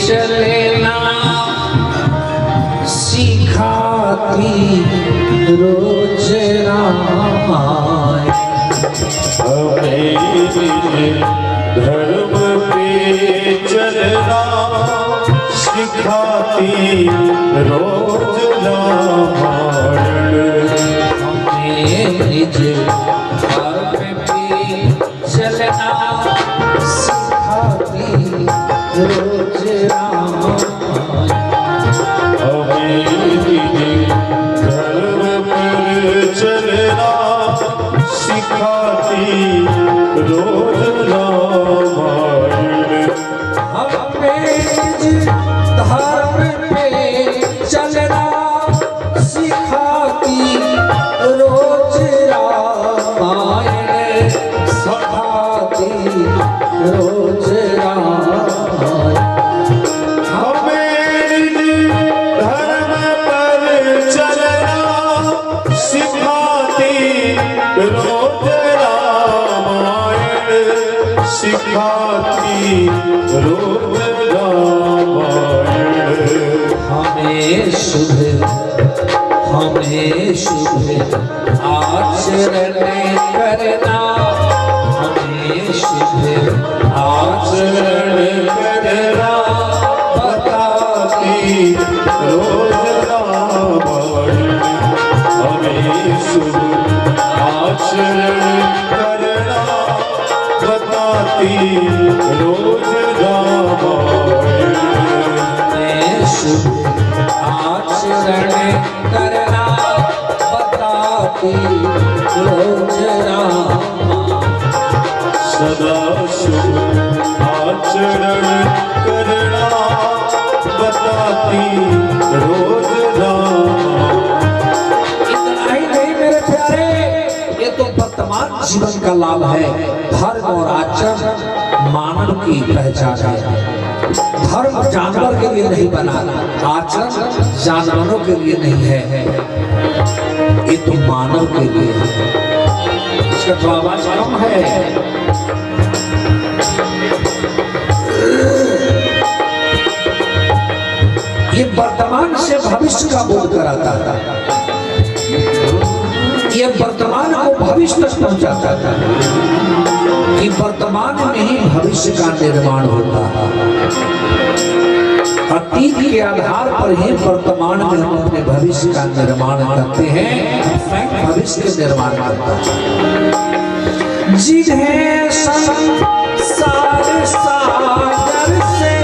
चलना सिखाती रोज रामायण। हमें धर्म पे चलना सिखाती रोज रामायण। हमें निज धर्म पे चलना सिखाती रोज रामायण। हमें धर्म पर चलना सिखाती रोज रामायण। हमें निज धर्म पे चलना सिखाती रोज रामायण। सिखाती रोज रामायण। हमें धर्म पर चलना सिखाती रोज रामायण। सिखाती रोज रामायण। हमें शुभ आचरण करना। हमें शुभ आचरण करना बताती रोज रामायण। हमें शुभ आचरण करना बताती रोज रामायण। हमें शुभ आचरण करना बताती रोज रामायण। सदा शुभ आचरण करना बताती रोज रामायण। इतना ही नहीं मेरे प्यारे, ये तो वर्तमान जीवन का लाभ है। धर्म और आचरण मानव की पहचान है। धर्म जानवर के लिए नहीं बना, आचरण जानवरों के लिए नहीं है, ये तो मानव के लिए है। इसका तो आवाज कम है। ये वर्तमान से भविष्य का बोध कराता था। ये वर्तमान को भविष्य तक पहुंचाता था कि वर्तमान में ही भविष्य का निर्माण होता है। अतीत के आधार पर ही वर्तमान में हम अपने भविष्य का निर्माण करते हैं। भविष्य के निर्माण करता है जिन्हें संसार सागर से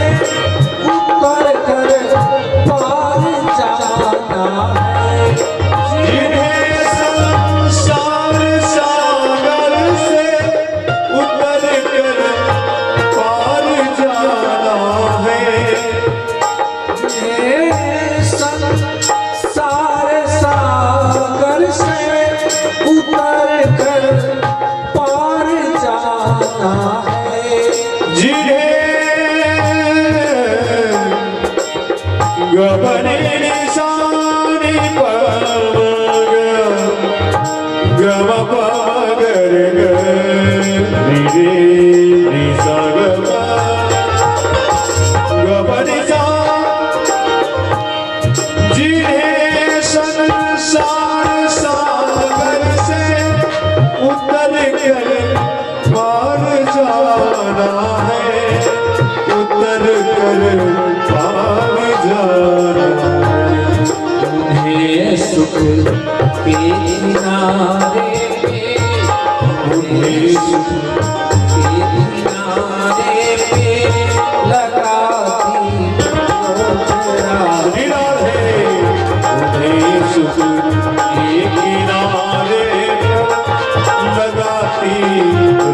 उतर कर पार जाना है। जिन्हें संसार सागर से उतर कर पार जाना है। संसार सागर से उतर कर पार जाना है। जिन्हें गबने निशानी पर गम पगर रे गबने जिन्हें संसार सागर से उतर कर पार जाना है। उतर कर पार जाना उन्हें सुख के किनारे पे, उन्हें सुख के किनारे पे लगाती रोज रात। उन्हें सुख के किनारे लगाती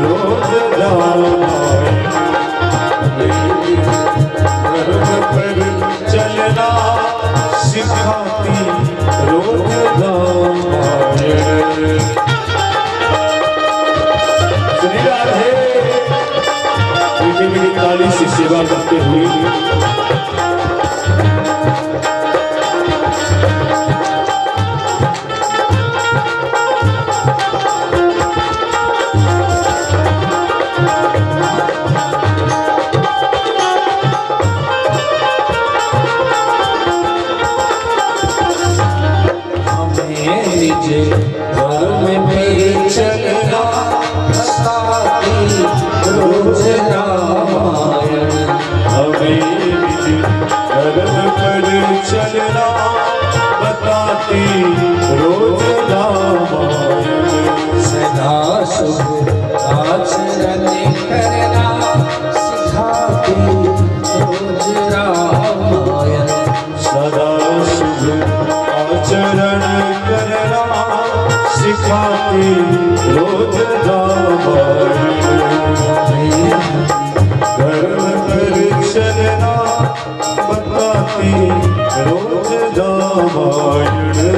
रोज रामायण। धर्म पर चलना सिखाती रोज रामायण। श्री राधे मीठी मीठी ताली से सेवा करते हुए धर्म पे चलना बताती रोज रामायण। हमें धर्म पर चलना बताती रोज रामायण। सदा शुभ आचरण करना सिखाती रोज रामायण। सदा शुभ आचरण करना सिखाती रोज रामायण। धर्म पर चलना बताती रोज रामायण।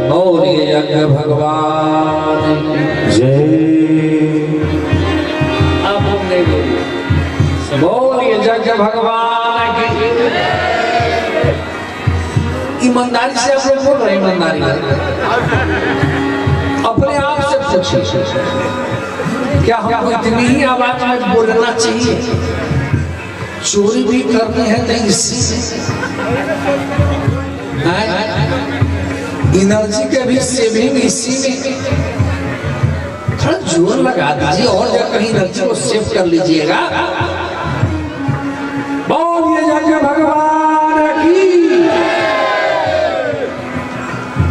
बोलिए यज्ञ भगवान की जय। आप नहीं बोलिए। बोलिए यज्ञ भगवान की। ईमानदारी से आप लोग बोल रहे हैं, ईमानदारी अपने आप से पूछिए, क्या हमको इतनी ही आवाज में बोलना चाहिए? चोरी भी करनी है नहीं इसी एनर्जी के भी सेविंग इसी में। थोड़ा जोर लगा दीजिए और जगह कहीं एनर्जी को सेव कर लीजिएगा। बोलिए यज्ञ भगवान की।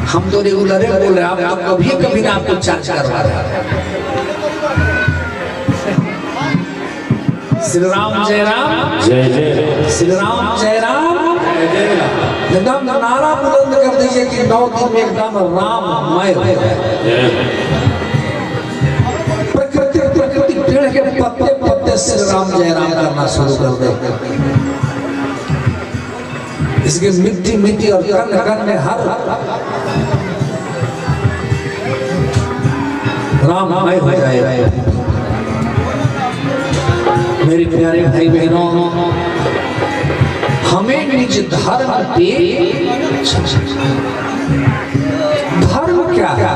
हम तो रेगुलर बोल रहे हैं, आप तो कभी ना आपको चार्ज करवा रहे हैं। श्री राम जय राम जय जय। श्री राम जय राम जय जय। एकदम नारा बुलंद कर दीजिए कि 9 दिन में एकदम राममय हो जाए। प्रकृति पेड़ के पत्ते पत्ते श्री राम जय राम करना शुरू कर दे। इसके मिट्टी मिट्टी और कण कण में हर राममय हो जाए। मेरे प्यारे भाई बहनों, हमें निज धर्म पे, धर्म क्या है?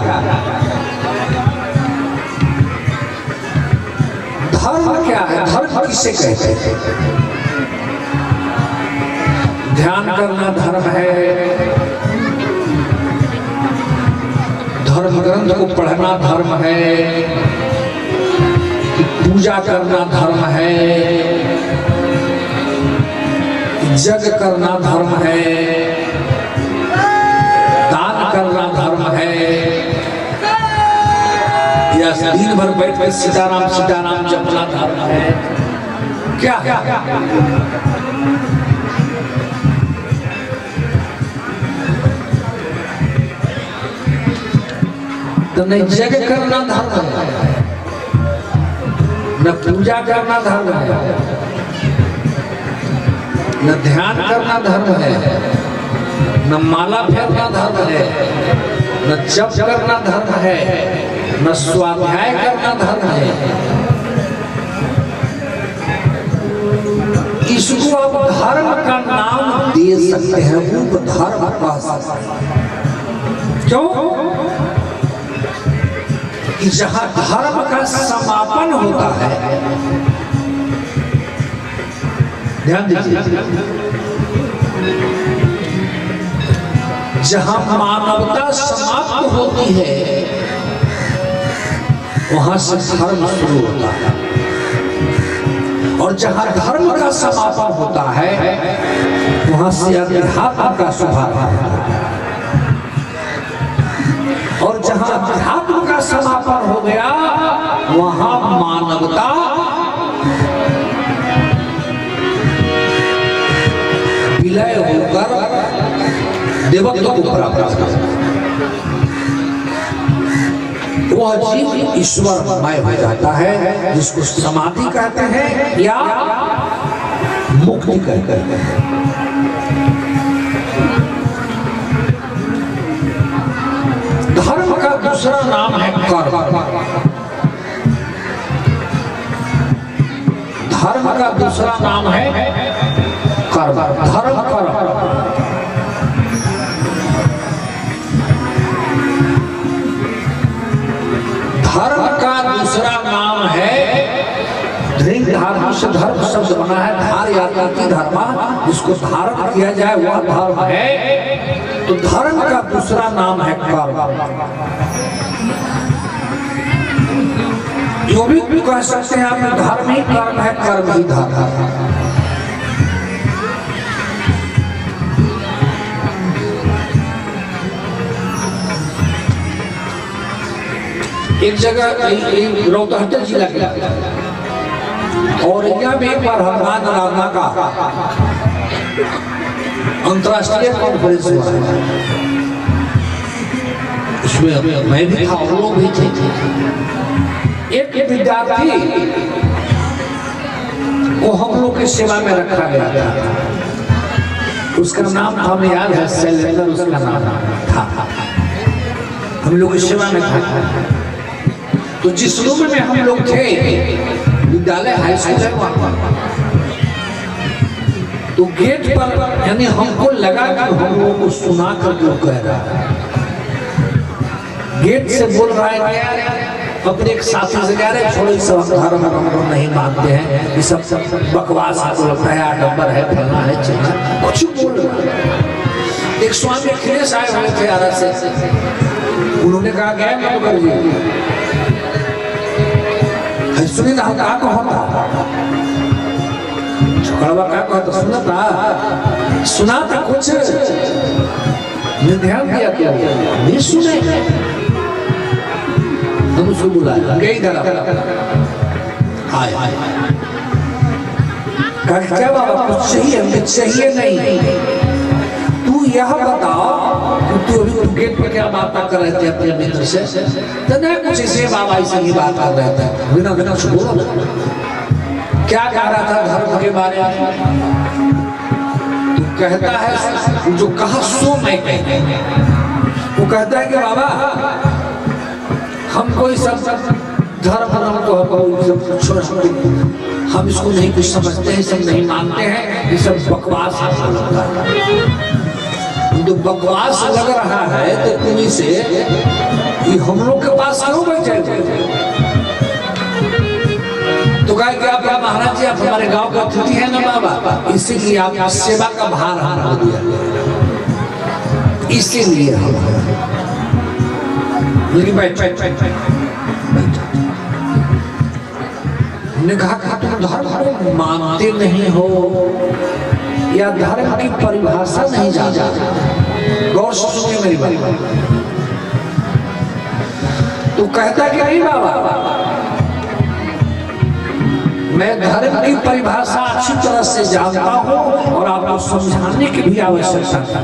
धर्म क्या है? धर्म किसे कहते हैं? ध्यान करना धर्म है, धर्म ग्रंथ को पढ़ना धर्म है, पूजा करना धर्म है, जग करना धर्म है, दान करना धर्म है, या दिन भर बैठ कर सीताराम सीताराम जपना धर्म है? क्या तो नहीं जग करना धर्म है, न पूजा करना धर्म है, न ध्यान करना धर्म है, न माला फेरना धर्म है, न जप करना धर्म है, न स्वाध्याय करना धर्म है। इसको आप धर्म का नाम दे सकते हैं, रूप धर्म कह सकते हैं। क्यों? कि जहां धर्म का समापन होता है, ध्यान दीजिए, जहां मानवता समाप्त होती है वहां से धर्म शुरू होता है, और जहां धर्म का समापन होता है वहां से अध्यात्म का शुभारंभ होता है, और जहां अध्यात्म का समापन हो गया वहां मानवता विलय होकर देवत्व को प्राप्त करता है। वह जीव ईश्वरमय हो जाता है, जिसको समाधि कहते हैं या मुक्ति कहते हैं। धर्म का दूसरा नाम है कर्म। धर्म का दूसरा नाम है कर्म। धर्म कर्म। धर्म का दूसरा नाम है धृंग। धार्म से धर्म शब्द बना है, धार यात्रा की धर्म, जिसको धारण किया जाए वह धर्म है। तो धर्म का दूसरा नाम है कर्म। जो भी कह सकते हैं आप, धर्म ही कर्म है, कर्म ही धर्म है। एक जगह रोहतक जिला के और इंडिया में एक बार हनुमान आराधना का अंतर्राष्ट्रीय कॉन्फ्रेंस हुआ। उसमें मैं भी था और लोग भी थे। एक विद्यार्थी को हम लोग की सेवा में रखा गया था। उसका नाम हमें याद है, शैलेंद्र उसका नाम था। हम लोग की सेवा में था। तो जिस रूम में हम लोग थे, विद्यालय हाई स्कूल है वहां, तो गेट पर यानी हमको लगा कि हम लोगों को सुना कर जो कह रहा है, गेट से बोल रहा है अपने एक साथी से कह रहे छोड़ो सब धर्म हम लोग नहीं मानते हैं, ये सब बकवास आपको लगता है, आडंबर है, फलना है, चिल्ला कुछ बोल रहा है। एक स्वामी अखिलेश आए हुए थे आरा से, उन्होंने कहा गया मधुकर जी सुनी ना कहा छोकड़वा क्या कहता, सुना था, सुना था कुछ ध्यान दिया क्या नहीं सुने। हम उसको बुलाया गई इधर आए, क्या बाबा कुछ चाहिए? हमें चाहिए नहीं, तू यह बताओ तू अभी तू गेट पर क्या बात कर रहे थे अपने मित्र से? तो नहीं कुछ इसे बाबा ऐसे ही बात कर रहे थे, बिना बिना बोलो क्या कह रहा था धर्म के बारे में? तू कहता है जो कहा सो मैं कहते, वो कहता है कि बाबा हम कोई सब धर्म हम इसको नहीं कुछ समझते हैं, सब नहीं मानते हैं, ये सब बकवास है। तो बकवास लग रहा है तो तुम्हें से ये हम लोग के पास क्यों बैठे? तो कहा कि आप महाराज जी आप हमारे गांव का अतिथि है ना बाबा, इसीलिए आप सेवा का भार हो दिया, इसीलिए हम हमने कहा तुम धर्म मानते नहीं हो या धर्म की परिभाषा नहीं जानते। गौर से सुनिए मेरी बात। तो कहता कि नहीं बाबा मैं धर्म की परिभाषा अच्छी तरह से जानता हूं और आपको समझाने की भी आवश्यकता है,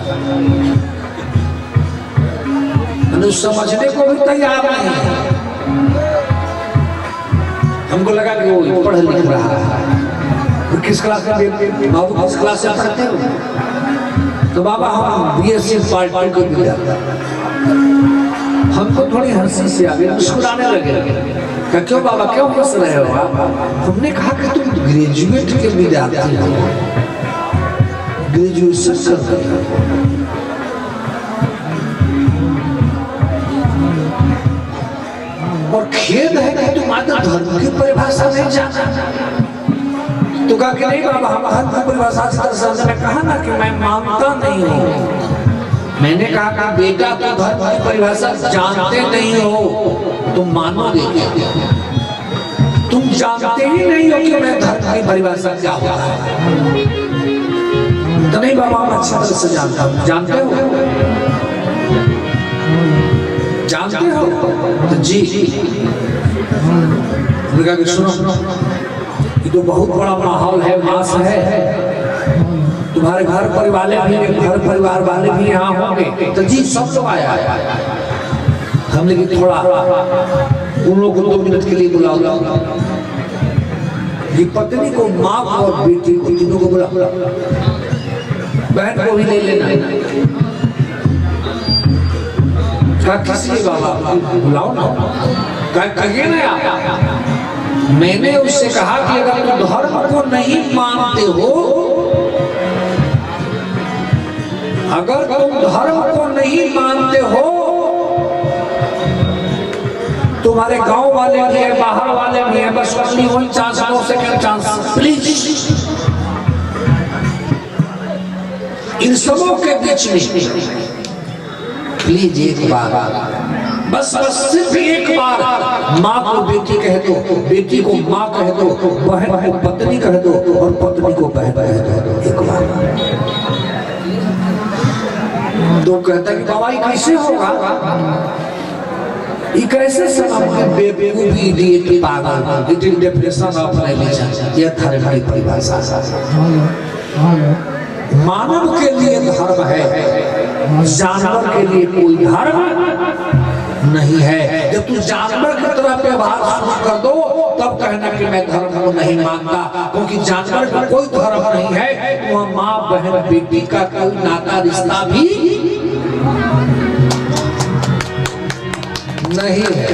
समझने को भी तैयार नहीं है। हमको लगा कि वो पढ़ लिख रहा है। किस क्लास में बाबू, किस क्लास से पढ़ते हो? तो बाबा हम बीएससी पार्टी को भी जाता। हमको थोड़ी हंसी से आ गई, मुस्कुराने लगे। क्यों बाबा क्यों हंस रहे हो आप? हमने कहा कि तुम ग्रेजुएट के विद्यार्थी हो, ग्रेजुएशन कर रहे हो, और खेद है कि तुम आदर धर्म की परिभाषा नहीं जानते। तो कहा कि नहीं बाबा हम धर्म की परिभाषा से कहा ना कि मैं मानता नहीं हूँ। मैंने कहा कि बेटा तो धर्म की परिभाषा जानते नहीं हो, तुम मानोगे क्या? तुम जानते ही नहीं हो कि मैं धर्म की परिभाषा क्या होता है। तो नहीं बाबा हम अच्छी तरह से जानता हूँ। जानते हो? जानते हो? तो जी सुनो, ये तो बहुत बड़ा माहौल है, मास है, तुम्हारे घर परिवार वाले भी यहाँ होंगे। तो जी सब लोग आया। हमने कि थोड़ा उन लोगों को 2 मिनट के लिए बुलाओ। ये पत्नी को, माँ को और बेटी को, तीनों को बुला, बहन को भी ले लेना। क्या किसी बाबा बुलाओ ना, कहिए ना आप। मैंने उससे कहा कि अगर तुम धर्म को नहीं मानते हो, अगर तुम धर्म को नहीं मानते हो, तुम्हारे गांव वाले भी है, बाहर वाले भी है, बस only 1 chance, 2 second chance, please इन सबों के बीच में प्लीज एक बार, बस सिर्फ एक बार माँ को बेटी कह दो, बेटी को माँ कह दो, बहन को पत्नी कह दो और पत्नी को बहन कह दो एक बार। तो कहता कि बाबा ये कैसे होगा, ये कैसे बेवकूफी, इडियट, पागल, it is depression of religion, ये धर्म की परिभाषा। मानव के लिए धर्म है, जानवर के लिए कोई धर्म नहीं है। जब तू जानवर की तरह व्यवहार शुरू कर दो तब कहना कि मैं धर्म को नहीं मानता, क्योंकि जानवर का कोई धर्म नहीं है। वह माँ बहन बेटी का कोई नाता रिश्ता भी नहीं है।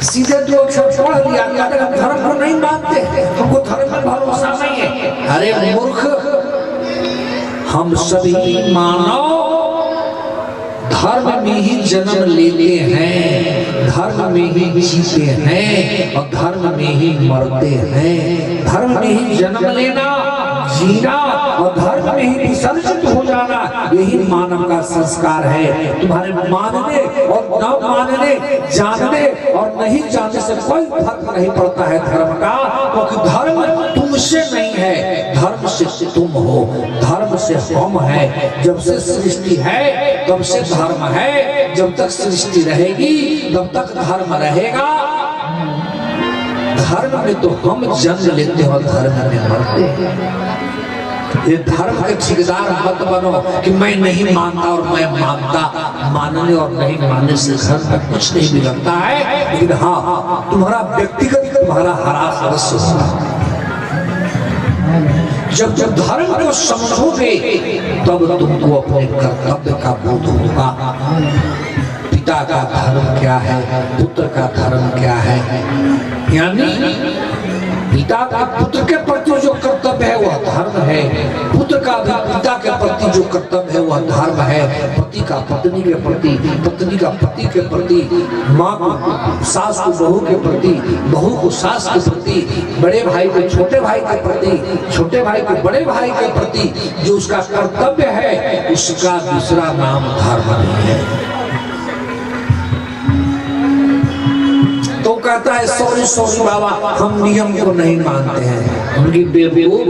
सीधे दो अक्षर पढ़ लिया, धर्म को नहीं मानते, हमको धर्म में भरोसा नहीं है। अरे मूर्ख, हम सभी मानव धर्म में ही जन्म लेते हैं, धर्म में ही जीते हैं और धर्म में ही मरते हैं। धर्म में ही जन्म लेना, जीना और धर्म में ही विसर्जित हो जाना, यही मानव का संस्कार है। तुम्हारे मानने और न मानने, जानने और नहीं जानने से कोई फर्क नहीं पड़ता है धर्म का, क्योंकि धर्म तुमसे नहीं है, धर्म से तुम हो, धर्म से हम है। जब से सृष्टि है तब से धर्म है, जब तक सृष्टि रहेगी तब तक धर्म रहेगा। धर्म में तो हम जन्म लेते हैं और धर्म में मरते हैं। ये धर्म के ठेकेदार मत बनो कि मैं नहीं मानता और मैं मानता। मानने और नहीं मानने से घर में कुछ नहीं बिगड़ता है, लेकिन हाँ तुम्हारा व्यक्तिगत तुम्हारा हरास अवश्य होता है। जब जब धर्म को समझोगे तब तुमको अपने कर्तव्य का बोध होगा। पिता का धर्म क्या है, पुत्र का धर्म क्या है, यानी पिता का पुत्र के प्रति जो कर्तव्य है वह धर्म है, पुत्र का भी पिता के प्रति जो कर्तव्य है वह धर्म है। पति का पत्नी के प्रति, पत्नी का पति के प्रति, माँ को सास को बहू के प्रति, बहू को सास के प्रति, बड़े भाई को छोटे भाई के प्रति, छोटे भाई को बड़े भाई के प्रति जो उसका कर्तव्य है उसका दूसरा नाम धर्म नहीं है। तो कहता है सॉरी सॉरी बाबा, हम नियम को नहीं मानते हैं। उनकी बेवकूफ,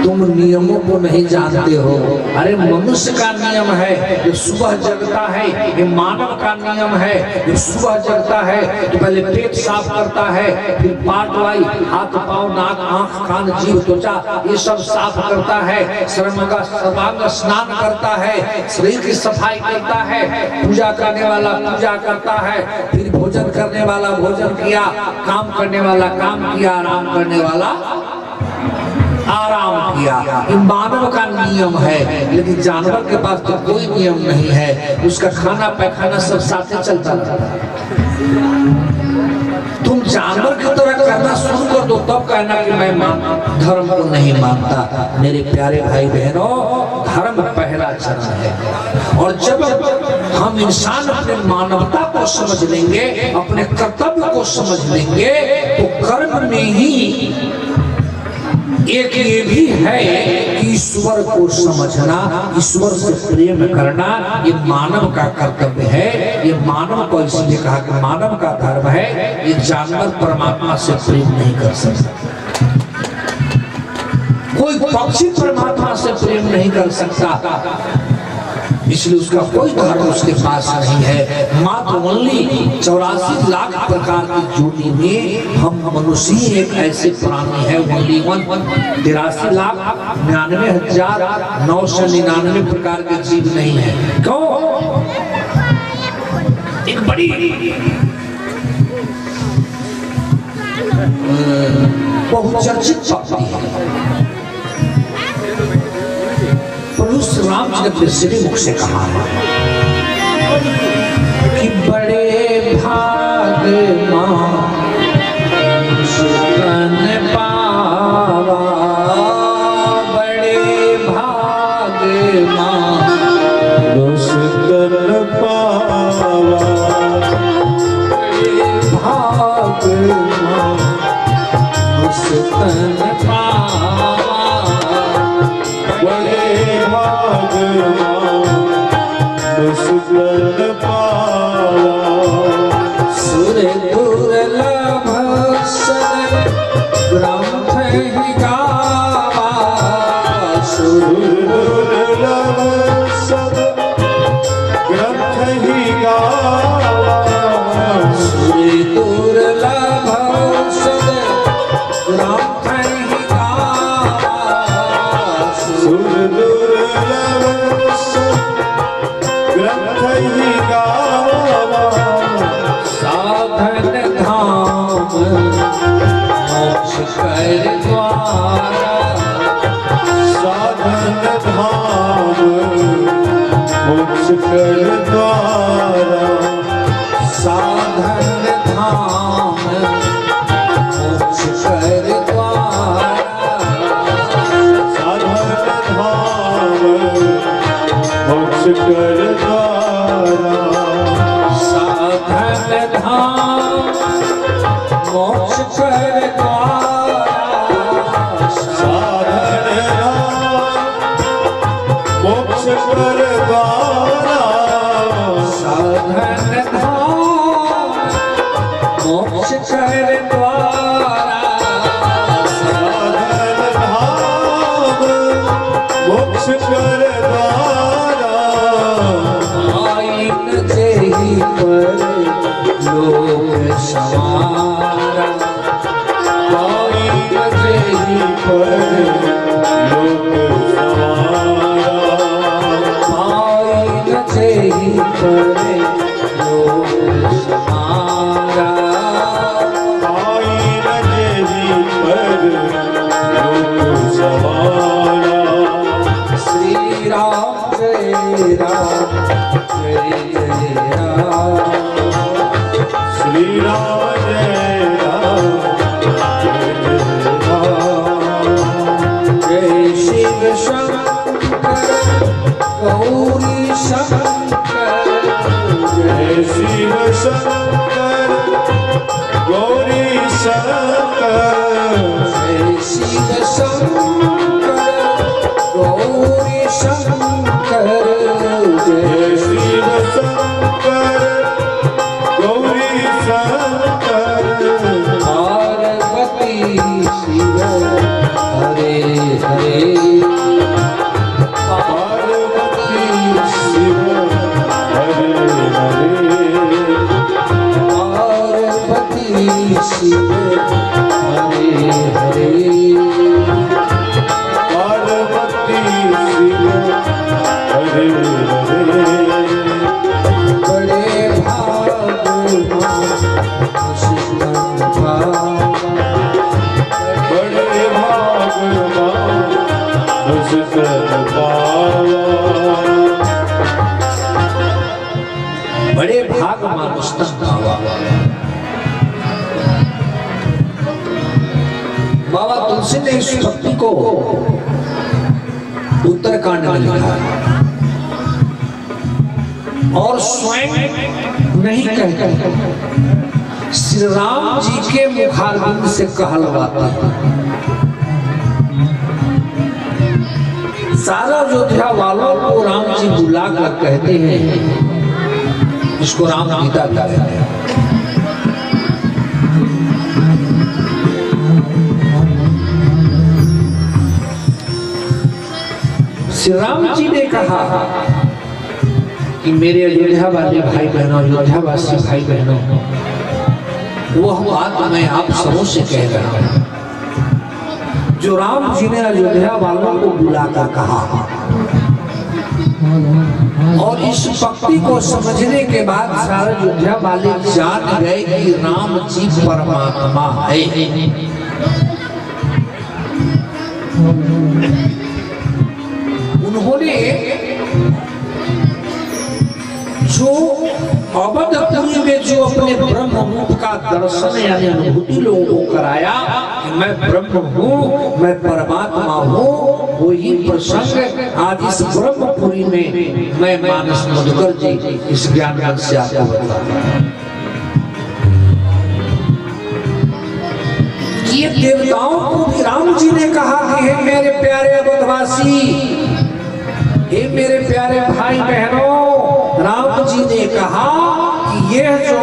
तुम नियमों को नहीं जानते हो। अरे मनुष्य का नियम है जो सुबह जगता है, ये मानव का नियम है जो सुबह जगता है तो पहले पेट साफ करता है, फिर पाट वाई, हाथ पाँव, नाक, आंख, कान, जीभ, त्वचा ये सब साफ करता है, सर्वांग स्नान करता है, शरीर की सफाई करता है, पूजा करने वाला पूजा करता है, फिर भोजन करने वाला भोजन किया, काम करने वाला काम किया, आराम करने वाला आराम किया। ये मानव का नियम है, लेकिन जानवर के पास तो कोई नियम नहीं है, उसका खाना पैखाना सब साथे चलता रहता है। तुम जानवर की तरह करना शुरू कर दो तब कहना कि मैं धर्म को नहीं मानता। मेरे प्यारे भाई बहनों, धर्म पहला चरण है और जब हम इंसान अपने मानवता को समझ लेंगे, अपने कर्तव्य को समझ लेंगे तो कर्म में ही एक ये भी है कि ईश्वर को समझना, ईश्वर से प्रेम करना, ये मानव का कर्तव्य है। ये मानव को इसलिए कहा कि मानव का धर्म है। ये जानवर परमात्मा से प्रेम नहीं कर सकता, कोई पक्षी परमात्मा से प्रेम नहीं कर सकता, इसलिए उसका कोई धर्म उसके पास नहीं है। मात्र ओनली 84 लाख प्रकार की जोड़ी में हम मनुष्य ही एक ऐसे प्राणी है, ओनली 83,99,999 प्रकार के जीव नहीं है। क्यों? एक बड़ी बहुचर्चित शक्ति है। राम जी ने अपने श्री मुख से कहा कि बड़े भाग तन पावा, बड़े भाग तन पावा, बड़े भाग तन पावा, बड़े भाग द्वारा साधन धाम मोक्ष कर द्वारा साधन धाम मोक्ष कर द्वारा साधन धाम मोक्ष कर द्वारा साधन धाम मोक्ष कर द्वारा साधन धाम मोक्ष कर द्वारा साधन धाम मोक्ष कर द्वारा साधन धाम मोक्ष कर द्वारा आइन जेहि पर लोक सवारा आइन जेहि पर लोक सवारा आइन जेहि पर लोक सवारा आइन जेहि पर लोक सवारा श्री राम जय राम जय जय राम श्री राम जय राम जय जय राम जय शिव शंकर गौरी शंकर जय शिव शंकर गौरी शंकर जय शिव शंकर गौरी शंकर जय जय शिव शंकर गौरी शंकर पार्वती शिव हरे हरे पार्वती शिव हरे हरे पार्वती शिव हरे हरे पार्वती शिव हरे हरे बड़े भाग बड़े भागवान दुष्कर्म पावा बड़े भाग मानुष तन भावा। बाबा तुलसी ने इस भक्ति को उत्तरकांड में लिखा है और स्वयं नहीं कहते, श्री राम जी के मुखारबिंद से कहलवाते हैं। सारा अयोध्या वालों को राम जी बुलाकर कहते हैं, इसको राम गीता कहते हैं। श्री राम जी ने कहा कि मेरे अयोध्या वाले भाई बहनों, अयोध्या वासी भाई बहनों, वह बात मैं आप सबों से कह रहा हूं जो राम जी ने अयोध्या वालों को बुलाकर कहा। और इस भक्ति को समझने के बाद सारे अयोध्या वाले जान गए कि राम जी परमात्मा है। उन्होंने जो अवधपुरी में जो अपने ब्रह्म रूप का दर्शन यानी अनुभूति लोगों को कराया कि मैं ब्रह्म हूँ, मैं परमात्मा हूँ, वही प्रसंग आज इस ब्रह्मपुरी में मैं मानस मधुकर जी इस ज्ञान से आपको बताता हूं। ये देवताओं को भी राम जी ने कहा कि हे मेरे प्यारे अवधवासी, हे मेरे प्यारे भाई बहनों, राम जी ने कहा कि यह जो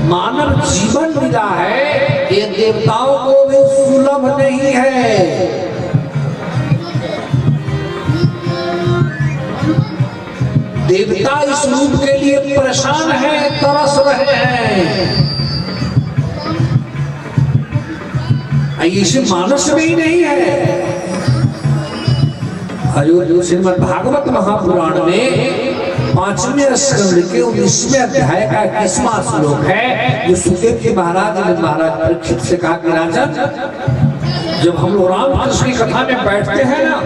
मानव जीवन मिला है ये देवताओं को भी सुलभ नहीं है। देवता इस रूप के लिए परेशान है, तरस रहे हैं। इसे मानस में ही नहीं है। श्रीमद् भागवत महापुराण में 5वें स्कंद के 19वें अध्याय का 21वां श्लोक है, जो सुखदेव जी महाराज ने महाराज परीक्षित से कहा कि राजन जब हम लोग रामकृष्ण की कथा में बैठते हैं ना,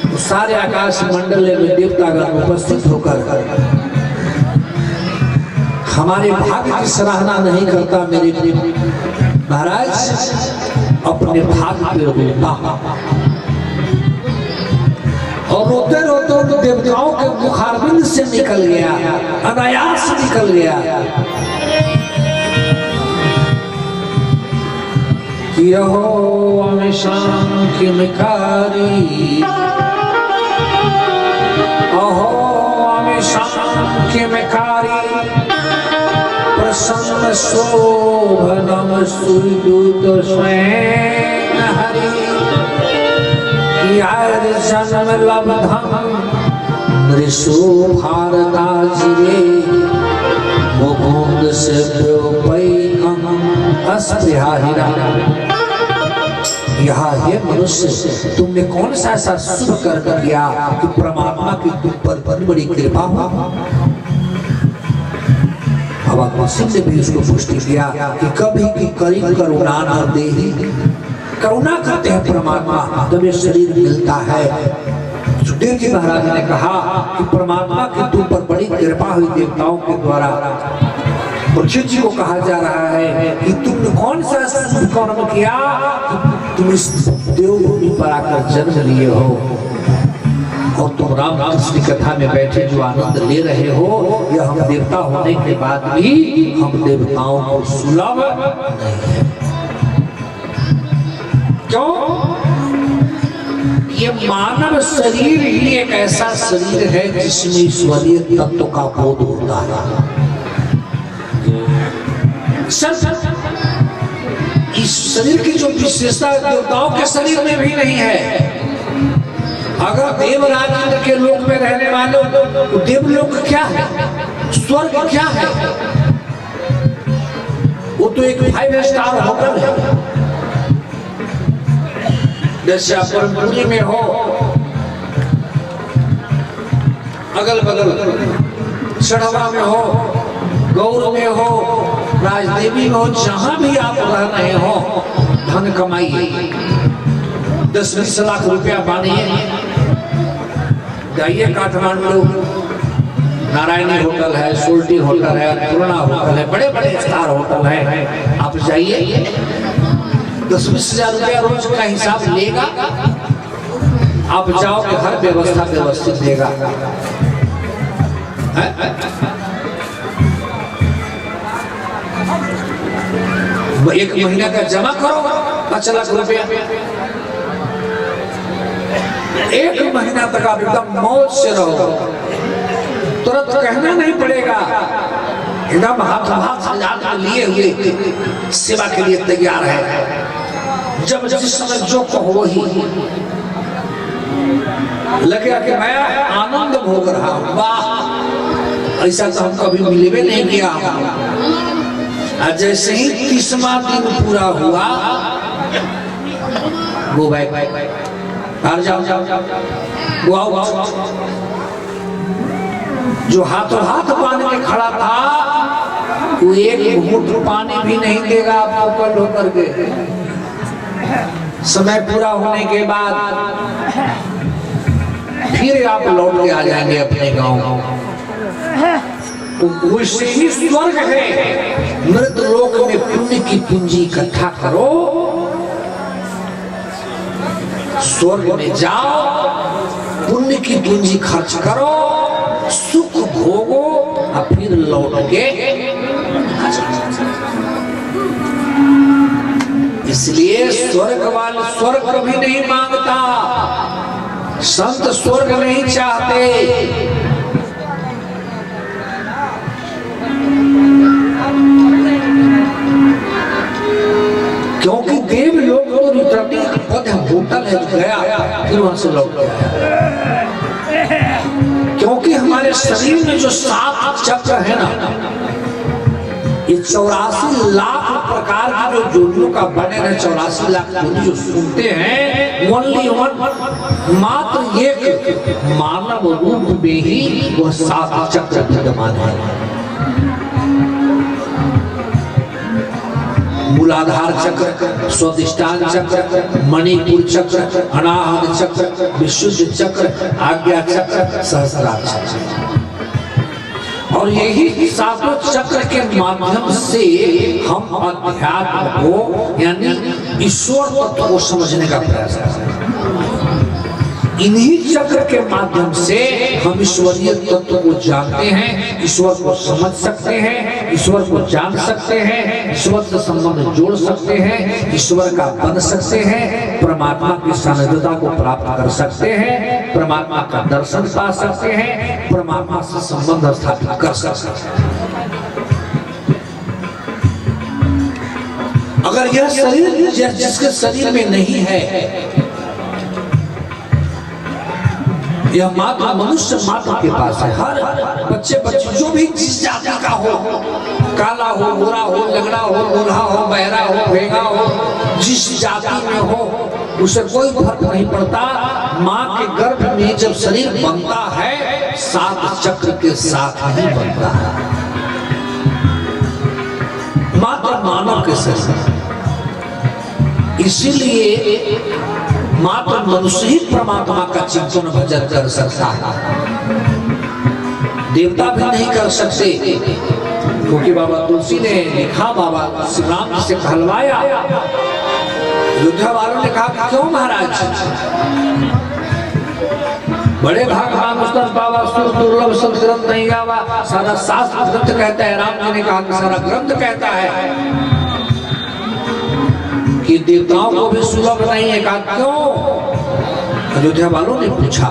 तो सारे आकाश मंडल में देवतागण उपस्थित होकर हमारे भाग्य की सराहना नहीं करता। मेरे महाराज अपने भाग्य पे रोता और रोते रोते उन देवताओं के मुखारबिंद से निकल गया, अनायास निकल गया कि अहो अमिशांकिमकारी, अहो अमिशांकिमकारी, प्रसन्न शोभनम सुदूत स्वयं हरि, यार जन्म लब्धम नृषो भारताजिरे, मुकुंद से प्योपैकम अस्पृहाहिरा। यहाँ ये मनुष्य, तुमने कौन सा ऐसा शुभ कर्म किया कि परमात्मा की तुम पर बड़ी कृपा हुआ? भगवान सिंह ने भी उसको पुष्टि किया कि कभी की करीब करुणा न दे, करुणा करते हैं परमात्मा तब ये शरीर मिलता है। सुखदेव जी महाराज ने कहा कि परमात्मा की तुम पर बड़ी कृपा हुई देवताओं के द्वारा। परीक्षित जी को कहा जा रहा है कि तुमने कौन सा कर्म किया कि तुम इस देवभूमि पर आकर जन्म लिए हो और तुम रामकृष्ण की कथा में बैठे जो आनंद ले रहे हो, यह हम देवता होने के बाद भी हम देवताओं को सुलभ नहीं है। क्यों? ये मानव शरीर ही एक ऐसा शरीर है जिसमें ईश्वरीय तत्व का बोध होता है। इस शरीर की जो विशेषता देवताओं के शरीर में भी नहीं है। अगर देवराज इंद्र के लोक में रहने वाले तो देवलोक क्या है, स्वर्ग क्या है? वो तो एक 5 स्टार होटल है। जैसे आप परमपुरी में हो, अगल बगल सड़वा में हो, गौर में हो, राजदेवी में हो, जहां भी आप रह रहे हो, धन कमाइए, 10-20 लाख रुपया बांधिए, जाइए काठमांडू, नारायणी होटल है, सोल्टी होटल है, पूर्णा होटल है, बड़े बड़े स्टार होटल है, आप जाइए, 10-20 हजार रुपया रोज का हिसाब लेगा, आप जाओ कि हर व्यवस्था व्यवस्थित देगा। एक महीना का जमा करो 5 लाख रुपया, 1 महीना तक आप एकदम मौज से रहो, तुरंत कहना नहीं पड़ेगा, एकदम हाथ लिए हुए सेवा के लिए तैयार है। जब जिस समय जो कहो वही लगेगा कि मैं आनंद भोग रहा हूं। वाह, ऐसा तो हम कभी मिलवे नहीं किया। जैसे ही 30वां दिन पूरा हुआ, वो भाई बाहर जाओ, वो आओ, जो हाथों हाथ बांध के खड़ा था वो एक घूंट पानी भी नहीं देगा आपको कल होकर के। समय पूरा होने के बाद फिर आप लौट के आ जाएंगे अपने गांव। वैसे ही स्वर्ग है, मृत लोक में पुण्य की पूंजी इकट्ठा करो, स्वर्ग में जाओ, पुण्य की पूंजी खर्च करो, सुख भोगो और फिर लौट के। इसलिए स्वर्ग वाले स्वर्ग कभी नहीं मांगता, संत स्वर्ग नहीं चाहते। क्योंकि देवलोक तो रिटर्निंग पद होटल है, गया फिर वहां से लौट गया। क्योंकि हमारे शरीर में जो 7 चक्र है ना, ये 84 लाख प्रकार की जो जोड़ियों का बने हैं, 84 लाख जोड़ी जो सुनते हैं, ओनली वन, मात्र एक मानव रूप में ही वह 7 चक्र विद्यमान है। मूलाधार चक्र, स्वादिष्टान चक्र, मणिपुर चक्र, अनाहत चक्र, विशुद्ध चक्र, आज्ञा चक्र, सहस्रार चक्र। और यही सातों चक्र के माध्यम से हम अध्यात्म को यानी ईश्वर तत्व को समझने का प्रयास करते हैं। इन्हीं चक्र के माध्यम से हम ईश्वरीय तत्व को जानते हैं, ईश्वर को समझ सकते हैं, ईश्वर को जान सकते हैं, ईश्वर से संबंध जोड़ सकते हैं, ईश्वर का बन सकते हैं, परमात्मा की सानिध्यता को प्राप्त कर सकते हैं, परमात्मा का दर्शन पा सकते हैं, परमात्मा से संबंध स्थापित कर सकते हैं। अगर यह शरीर जिसके शरीर में नहीं है, यह मात्र मनुष्य मात्र के पास है। हर बच्चे जो भी जिस जाति का हो, काला हो, गोरा हो, लगड़ा हो, बूढ़ा हो, बहरा हो, भेगा हो, जिस जाति में हो, उसे कोई फर्क नहीं पड़ता। माँ के गर्भ में जब शरीर बनता है, 7 चक्र के साथ ही बनता है। मात्र मानव के शरीर, इसीलिए मात्र मनुष्य ही परमात्मा का चिंतन भजन कर सकता है, देवता भी नहीं कर सकते। क्योंकि बाबा तुलसी ने लिखा, बाबा श्री राम से कहलवाया, अयोध्या वालों ने कहा क्यों महाराज, बड़े भागवान उस्ताद बाबा सुर दुर्लभ सब ग्रंथ नहीं गावा, सारा शास्त्र ग्रंथ कहता है। राम जी ने कहा कि सारा ग्रंथ कहता है कि देवताओं को भी सुलभ नहीं है। कहा क्यों? अयोध्या वालों ने पूछा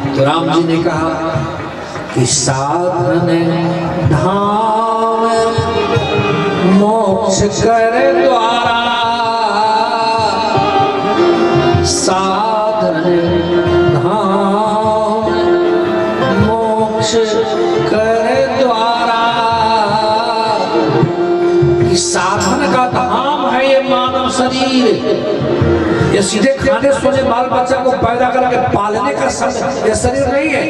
तो राम जी ने कहा कि साधन धाम मोक्ष कर द्वारा, साधन धाम मोक्ष कर द्वारा। साधन का धाम है ये मानव शरीर। ये सीधे खाने सोने बाल बच्चा को पैदा करके पालने का ये शरीर नहीं है।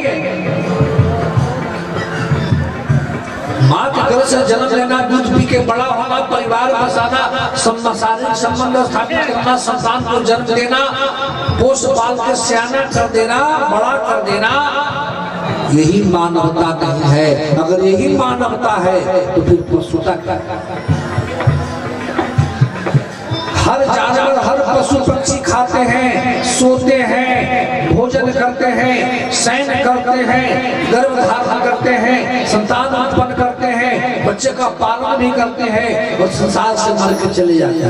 माँ के गर्भ से जन्म लेना, दूध पी के बड़ा होना, परिवार बसाना, शारीरिक संबंध स्थापित करना, संतान को जन्म देना, पोष पाल के सियाना कर देना, बड़ा कर देना, यही मानवता नहीं है। अगर यही मानवता है तो फिर पशुता क्या? हर जानवर, हर पशु पक्षी खाते हैं, सोते हैं, भोजन करते हैं, शयन करते हैं, गर्भ धारण करते हैं, संतान उत्पन्न करते हैं, बच्चे का पालन भी करते हैं और संसार से मर के चले जाते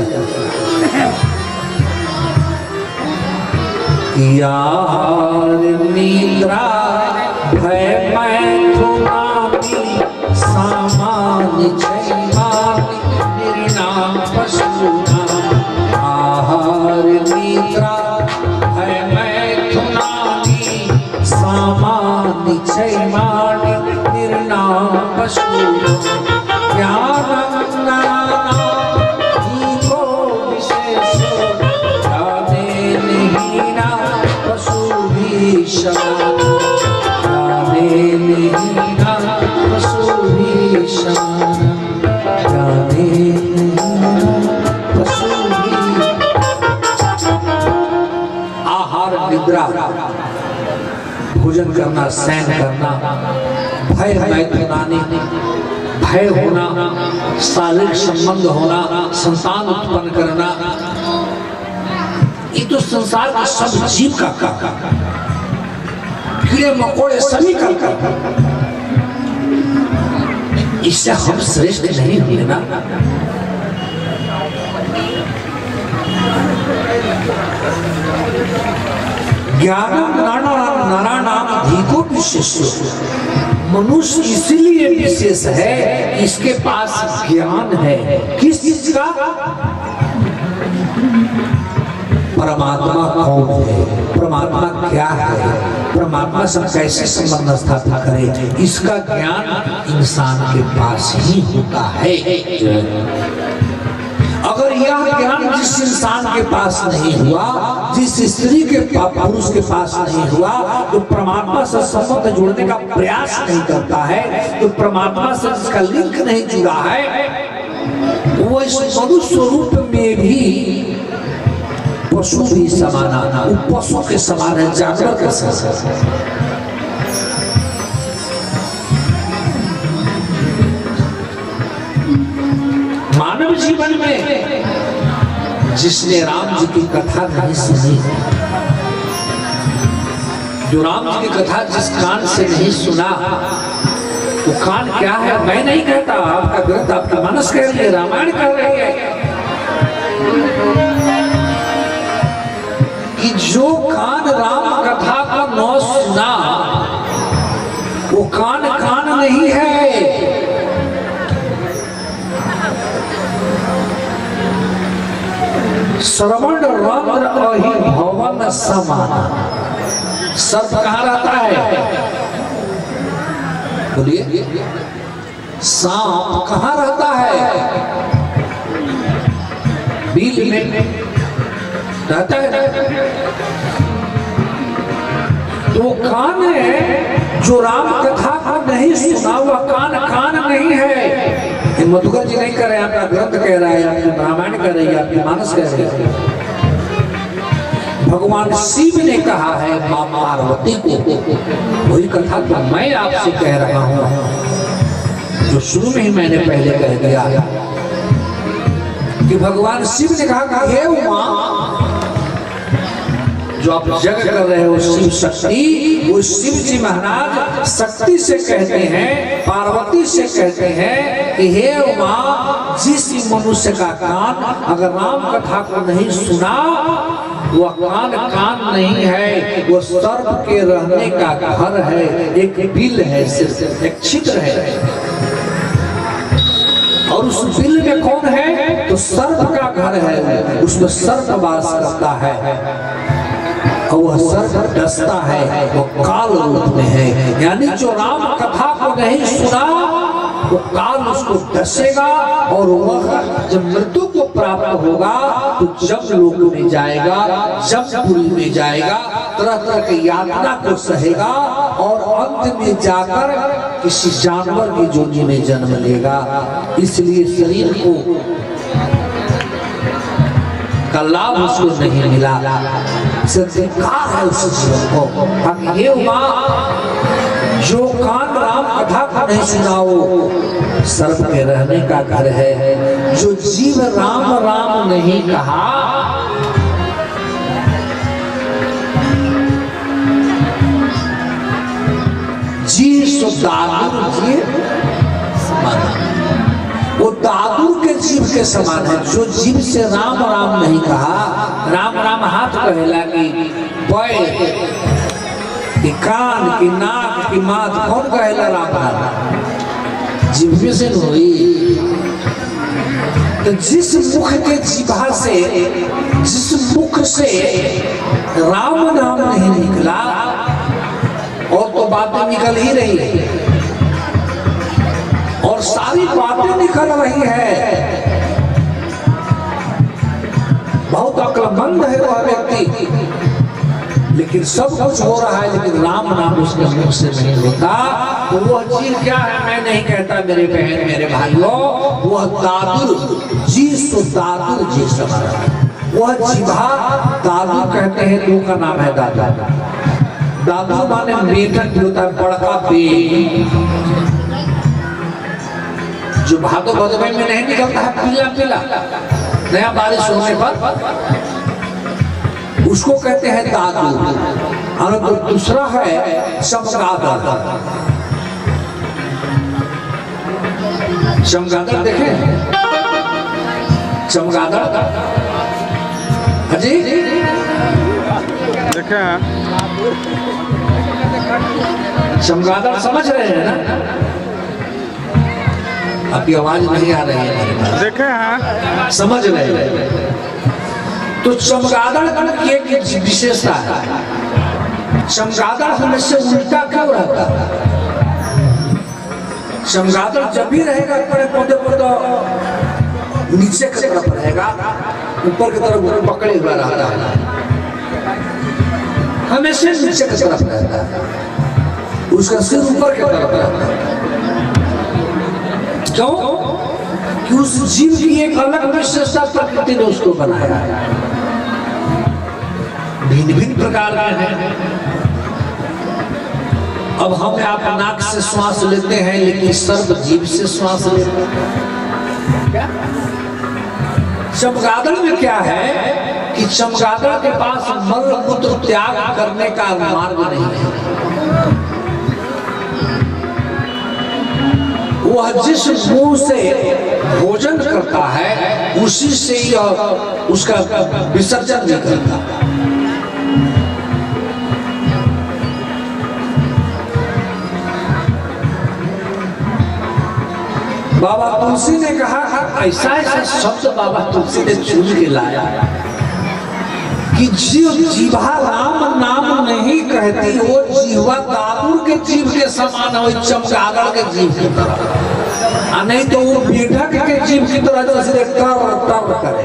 हैं। यार निद्रा भय मैथुनानी सामान्य जयमानी निर्नाम पशुना। आहार निद्रा भय मैथुनानी सामान्य जयमानी निर्नाम पशुना। ज्ञानम को विशेषो जाने नहीं ना पशु भी समान, जाने नहीं ना पशु भी समान, जाने नहीं ना पशु भी। आहार निद्रा, भोजन करना, शयन करना, भय मैथुनानी, भय होना, शारीरिक संबंध होना, संतान उत्पन्न करना, ये तो संसार का सब जीव का काम, कीड़े मकोड़े सभी का काम। इससे हम श्रेष्ठ नहीं हुए ना। ज्ञानम नारायणाम अधिको विशेष। मनुष्य इसीलिए विशेष है, इसके पास ज्ञान है। किस चीज का? परमात्मा कौन है, परमात्मा क्या है, परमात्मा से कैसे संबंध स्थापित करें, इसका ज्ञान इंसान के पास ही होता है। अगर यह ज्ञान जिस इंसान के पास नहीं हुआ, जिस स्त्री के पुरुष के पास नहीं हुआ, तो परमात्मा से संबंध जोड़ने का प्रयास नहीं करता है, तो परमात्मा से जिसका लिंक नहीं जुड़ा है, वो इस मनुष्य रूप में भी पशु भी समान आना, वो पशु के समान है, जानवर के समान। मानव जीवन में जिसने राम जी की कथा नहीं सुनी, जो राम जी की कथा जिस कान से नहीं सुना, वो कान क्या है मैं नहीं कहता, आपका ग्रंथ आपका मानस कह रही है, रामायण कह रही है कि जो कान राम कथा को न सुना वो कान कान नहीं है। श्रवण रंध्र अहि भवन समान। सर्प कहाँ रहता है? बोलिए, सांप कहाँ रहता है? बिल में रहता है। तो कान है जो राम कथा को नहीं सुना, वह कान कान नहीं है। मधुकर जी नहीं कह रहे, आपका ग्रंथ कह रहा है, आपकी रामायण कह रही है, आपकी मानस कह रही है। भगवान शिव ने कहा है मां पार्वती को, वही कथा तो मैं आपसे कह रहा हूं, जो शुरू में ही मैंने पहले कह दिया कि भगवान शिव ने कहा कि हे उमा, जो आप जग कर रहे हो शिव शक्ति, वो शिव जी महाराज शक्ति से कहते हैं, पार्वती से कहते हैं कि हे उमा, जिस मनुष्य का कान अगर राम कथा को नहीं सुना, वह कान कान नहीं है, वो सर्प के रहने का घर है, एक बिल है, सिर्फ एक छिद्र है। और उस बिल में कौन है? तो सर्प का घर है, उसमें सर्प वास करता है और वह सर्प डसता है, वो काल रूप में है। यानी जो राम कथा को नहीं सुना, वो काल उसको डसेगा और वह जब मृत्यु को प्राप्त होगा तो जब लोक में जाएगा, जमपुरी में जाएगा, तरह तरह की यातना को सहेगा और अंत में जाकर किसी जानवर की जोनी में जन्म लेगा। इसलिए शरीर को का लाभ उसको नहीं मिला, धिक्कार है उस जीवन को। ये उमा, जो कान राम कथा को नहीं सुनाओ, सर्प के रहने का घर है। जो जीव राम राम नहीं कहा, जी सो दादुर जी समान, वो दादुर के जीव के समान है। जो जीव से राम राम नहीं कहा, राम राम हाथ कहेला कि पैर कि कान कि नाक कि माथ, कौन कहेला राम राम? जीव से हुई। तो जिस मुख के जीभा से, जिस मुख से राम नाम नहीं निकला, और तो बातें निकल ही रही और सारी बातें निकल रही है। बहुत अक्लमंद है वह व्यक्ति, लेकिन सब कुछ हो रहा है, लेकिन राम नाम उसके मुख से नहीं होता। तो वह चीज क्या है मैं नहीं कहता मेरे बहन मेरे भाइयों, वह दादुर जी सो दादुर जी समान। वह जीभा दादुर कहते हैं, दो का नाम है दादा। दादुर माने मेढक भी होता है, बड़का पेड़ जो भादो भदवे में नहीं निकलता है, पीला पीला, नया बारिश होने पर उसको कहते हैं दादू। और तो दूसरा है चमगादड़। चमगादड़ देखे? चमगादड़ हाजी देखे हैं? चमगादड़ समझ रहे हैं ना? आपकी आवाज नहीं आ रही है। देखे हैं? समझ रहे हैं? तो चमगादड़ की एक विशेषता है, चमगादड़ हमेशा उल्टा क्यों रहता है? चमगादड़ जब भी रहेगा बड़े पौधे पर तो नीचे की तरफ रहेगा, ऊपर की तरफ पकड़े हुआ रहता है, हमेशा नीचे की तरफ रहता है, उसका सिर ऊपर की तरफ रहता है। क्यों? कि उस जीव की एक अलग विशेषता प्रकृति ने उसको बनाया है। भिन्न भिन्न प्रकार के हैं। अब हम आप नाक से श्वास लेते हैं, लेकिन सर्व जीव से श्वास लेते हैं। क्या चमगादड़ में क्या है कि चमगादड़ के पास मल मूत्र त्याग करने का मार्ग नहीं है। वह जिस मुंह से भोजन करता है उसी से ही उसका विसर्जन भी करता है। बाबा तुलसी ने कहा ऐसा ऐसा शब्द बाबा तुलसी ने चुन के लाया कि जीव जीवा राम नाम नहीं कहती, वो जीवा दादुर के जीव के समान हो, चमगादड़ के जीव की तरह, नहीं तो वो मेढक के जीव की तरह जैसे कर तर करे।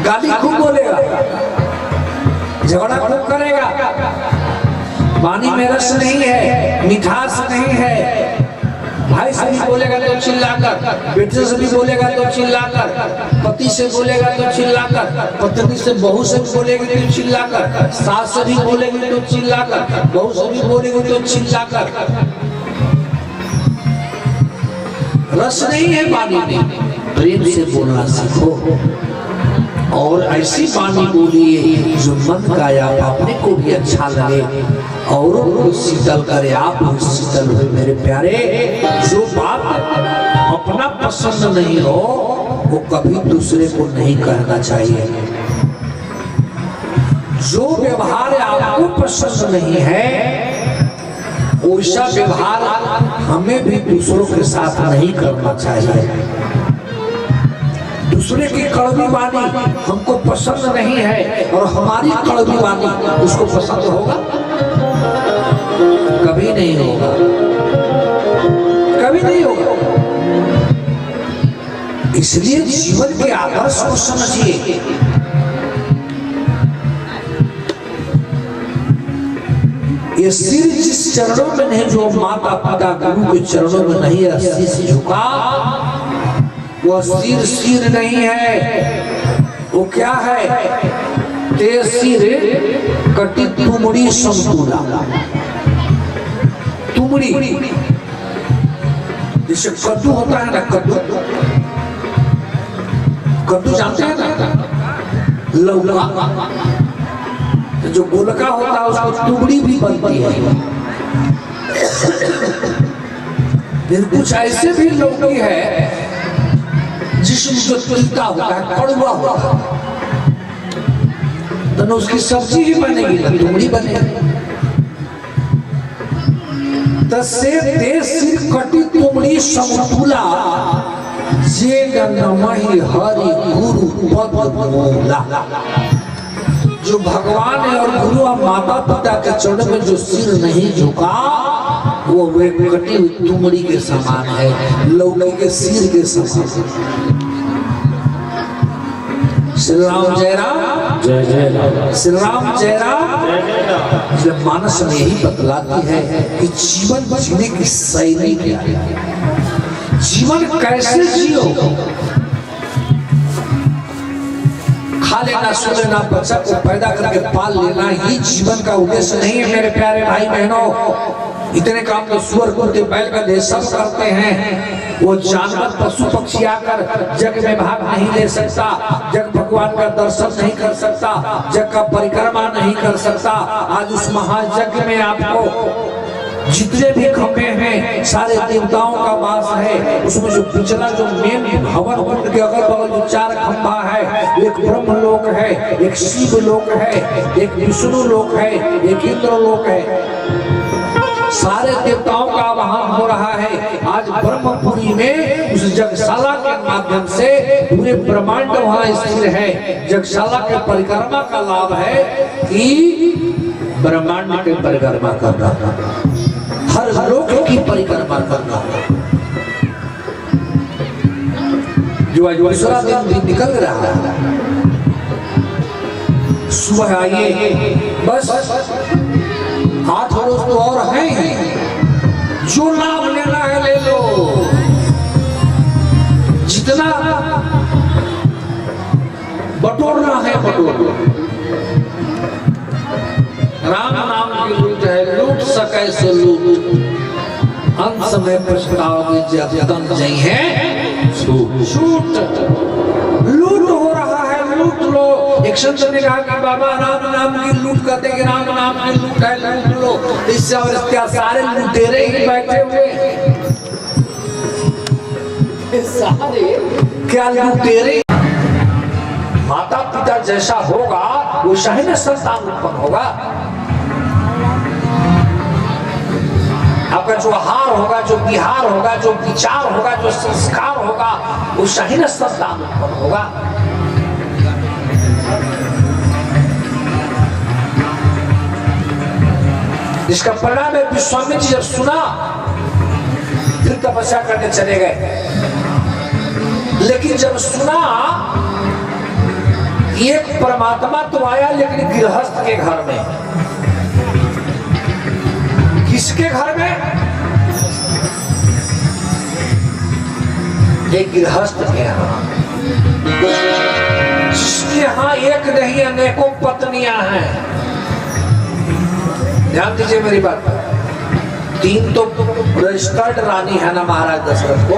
गाली खूब बोलेगा, झगड़ा खूब करेगा, पानी में रस नहीं है, मिठास नहीं है। भाई से भी बोलेगा तो चिल्लाकर, बेटे से भी बोलेगा तो चिल्लाकर, पति से बोलेगा तो चिल्लाकर, पत्नी से बहू से भी बोलेगी तो चिल्लाकर, सास से भी बोलेगी तो चिल्लाकर, बहू से भी बोलेगी तो चिल्लाकर। रस नहीं है पानी में, प्रेम से बोलना सीखो और ऐसी वाणी बोलिए जो मन का या अपने को भी अच्छा लगे, औरों को शीतल करे, आप भी शीतल हुए। मेरे प्यारे, जो बात अपना पसंद नहीं हो वो कभी दूसरे को नहीं कहना चाहिए। जो व्यवहार आपको पसंद नहीं है वैसा व्यवहार हमें भी दूसरों के साथ नहीं करना चाहिए। दूसरे की कड़वी वाणी हमको पसंद नहीं है और हमारी कड़वी वाणी उसको पसंद होगा? कभी नहीं होगा, कभी नहीं होगा। इसलिए जीवन के आदर्श को समझिए। ये सिर जिस चरणों में नहीं, जो माता पिता गुरु के चरणों में नहीं है शीश झुका, वो सिर नहीं है। वो क्या है? ते सिर कटी तुमड़ी समतुला। तुमड़ी जैसे कद्दू होता है ना, कद्दू जानते हैं ना, लौका तो जो गोलका होता है उसको तुमड़ी भी बनती है। फिर कुछ ऐसे भी लौकी है जिसमें जो तीता होता है, कड़वा होता है, तो उसकी सब्जी ही बनेगी ना तुमड़ी बनेगी। तसे देश कटी तुमड़ी समतुला, जे नमहि हरि गुरु पद मूला। जो भगवान है और गुरु और माता पिता के चरणों में जो सिर नहीं झुका वो वे कटी हुई तुमड़ी के समान है, लौकी के सिर के समान। श्री राम जय राम, जय जय राम, श्री राम जय राम। जब मानस में यही बतलाती है कि जीवन जीने की शैली क्या है, जीवन कैसे जियो। खा लेना, सो लेना, बच्चा को पैदा करके पाल लेना ही जीवन का उद्देश्य नहीं है मेरे प्यारे भाई बहनों। इतने काम तो सुअर कुत्ते बैल गधे सब करते हैं। वो जानवर पशु पक्षी आकर जग में भाग नहीं ले सकता, जग भगवान का दर्शन नहीं कर सकता, जग का परिक्रमा नहीं कर सकता। आज उस महायज्ञ में आपको जितने भी खंभे हैं सारे देवताओं का वास है। उसमें जो पिछला जो मेन हवन कुंड के अगल बगल जो 4 खंभा है, एक ब्रह्म लोक है, एक शिव लोक है, एक विष्णु लोक है, एक इंद्र लोक है। सारे देवताओं का आवाहन हो रहा है। आज ब्रह्मपुरी में उस जगशाला के माध्यम से पूरे ब्रह्मांड वहां स्थिर है। जगशाला के परिक्रमा का लाभ है कि ब्रह्मांड के परिक्रमा करना, हर लोक की परिक्रमा करना। जो आज दूसरा दिन निकल रहा है, सुबह आइए, बस 8 रोज तो और हैं जो लाभ लेना है ले लो, जितना बटोरना है बटोर लो। राम नाम की लूट है, लूट सके सो लूट, अंत में पछताओगे जब तन नहीं है छूट। लूट हो रहा है, लूट लो। एक संत ने कहा कि बाबा राम नाम की लूट करते कि राम नाम की लूट है, लूट लो। इससे और क्या सारे लुटेरे ही बैठे हुए, सारे क्या लुटेरे। माता पिता जैसा होगा वैसा ही न संतान उत्पन्न होगा। आपका जो आहार होगा, जो विहार होगा, जो विचार होगा, जो संस्कार होगा, वैसा ही न संतान उत्पन्न होगा। इसका परिणाम है विश्वामित्र जी जब सुना फिर तपस्या करके चले गए। लेकिन जब सुना एक परमात्मा तो आया लेकिन गृहस्थ के घर में। किसके घर में? एक गृहस्थ के यहाँ, जिसके यहाँ एक नहीं अनेकों पत्नियां हैं। ध्यान दीजिए मेरी बात। 3 तो रजिस्टर्ड रानी है ना महाराज दशरथ को,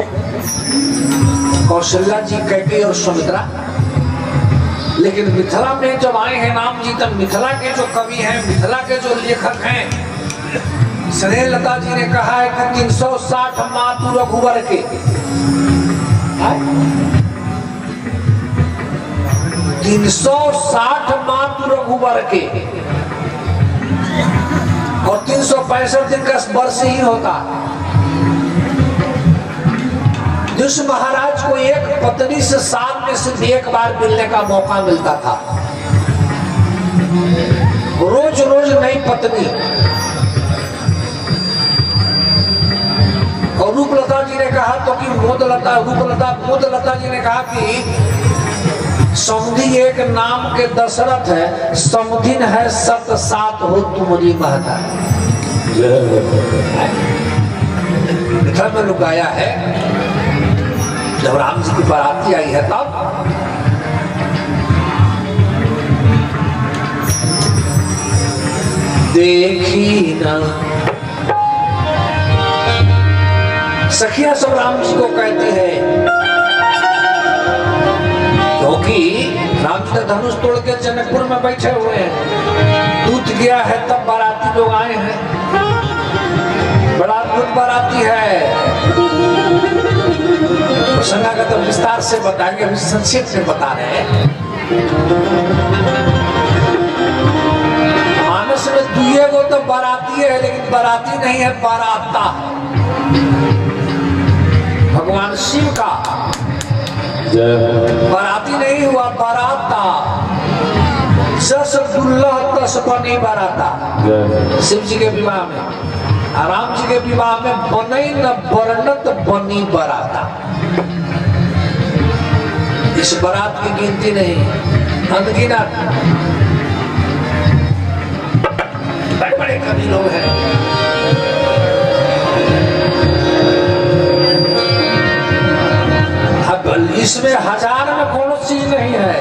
कौशल्या जी, कैकेयी और सुमित्रा। लेकिन मिथिला में जब आए हैं राम जी, तब मिथिला के जो कवि हैं, मिथिला के जो लेखक हैं, स्नेहलता जी ने कहा है कि 360 मातु रघुवर के, 360 मातु रघुवर के, और 365 दिन का वर्ष ही होता। जिस महाराज को एक पत्नी से साल में सिर्फ एक बार मिलने का मौका मिलता था, रोज रोज नई पत्नी। और रूपलता जी ने कहा तो कि मोदलता जी ने कहा कि समधि एक नाम के दशरथ है, समधिन है सत सात हो तुम्हारी महता। में लुकाया है जब राम जी की बाराती आई है तब देखी ना सखिया सब राम जी को कहती है, क्योंकि राम जी धनुष तोड़ के जनकपुर में बैठे हुए हैं। दूत गया है तब बाराती लोग आए हैं, बड़ा अद्भुत बाराती है। प्रसंगा का तो विस्तार से बताएंगे, अभी संक्षेप से बता रहे हैं। मानस में दुए को तो बाराती है, लेकिन बाराती नहीं है, बाराता। भगवान शिव का बाराती नहीं हुआ, बाराता। सस दुल्लह तस बनी बाराता। शिव जी के विवाह में, राम जी के विवाह में बनई न वर्णत बनी बाराता। इस बारात की गिनती नहीं, अनगिनत बड़े बड़े कवि लोग हैं। अब इसमें हजार में कौन चीज नहीं है,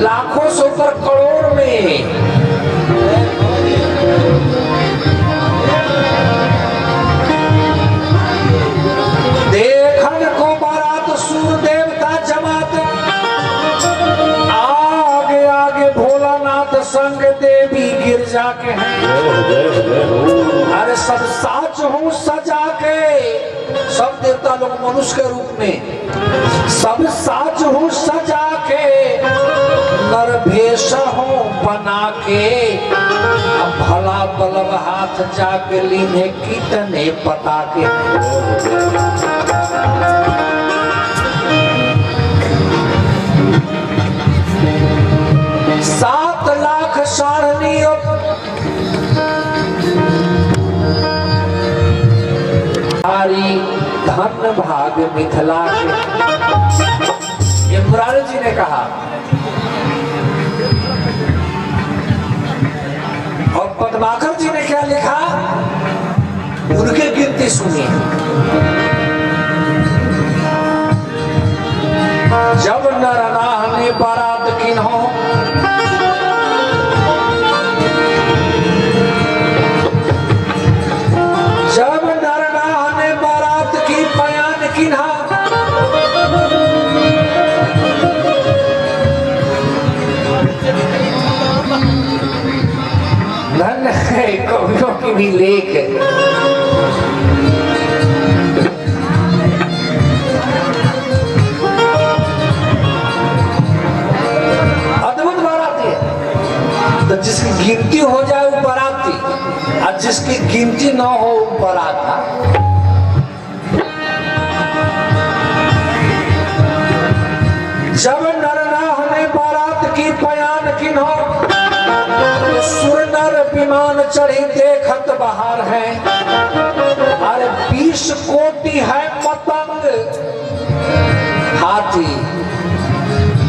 लाखों से ऊपर करोड़ में। देखन को बारात सूर देवता जमात, आगे आगे भोलानाथ संग देवी गिरजा के हैं। अरे सब साच हूँ सजा के, सब देवता लोग मनुष्य के रूप में, सब साच हूँ सजा के, नर भेष हूँ बना के। अब भला बलब हाथ जाके लीने कितने पता के। 7 लाख सारणी धन भाग मिथिला के। ये मुरारी जी ने कहा। और पद्माकर जी ने क्या लिखा, उनके गिनती सुनिए। जब नर नाहने बारात किन्हो, जब नर नाहने बारात की बयान किन्हा, धन है कवियों की भी लेख है। अद्भुत बाराती है। तो जिसकी गिनती हो जाए वो बाराती, और जिसकी गिनती ना हो वो बाराता। जब नर नाहने बारात की बयान किन्हो, सुर नर विमान चढ़ी देखत बाहर है। अरे 20 कोटि है पतंग हाथी,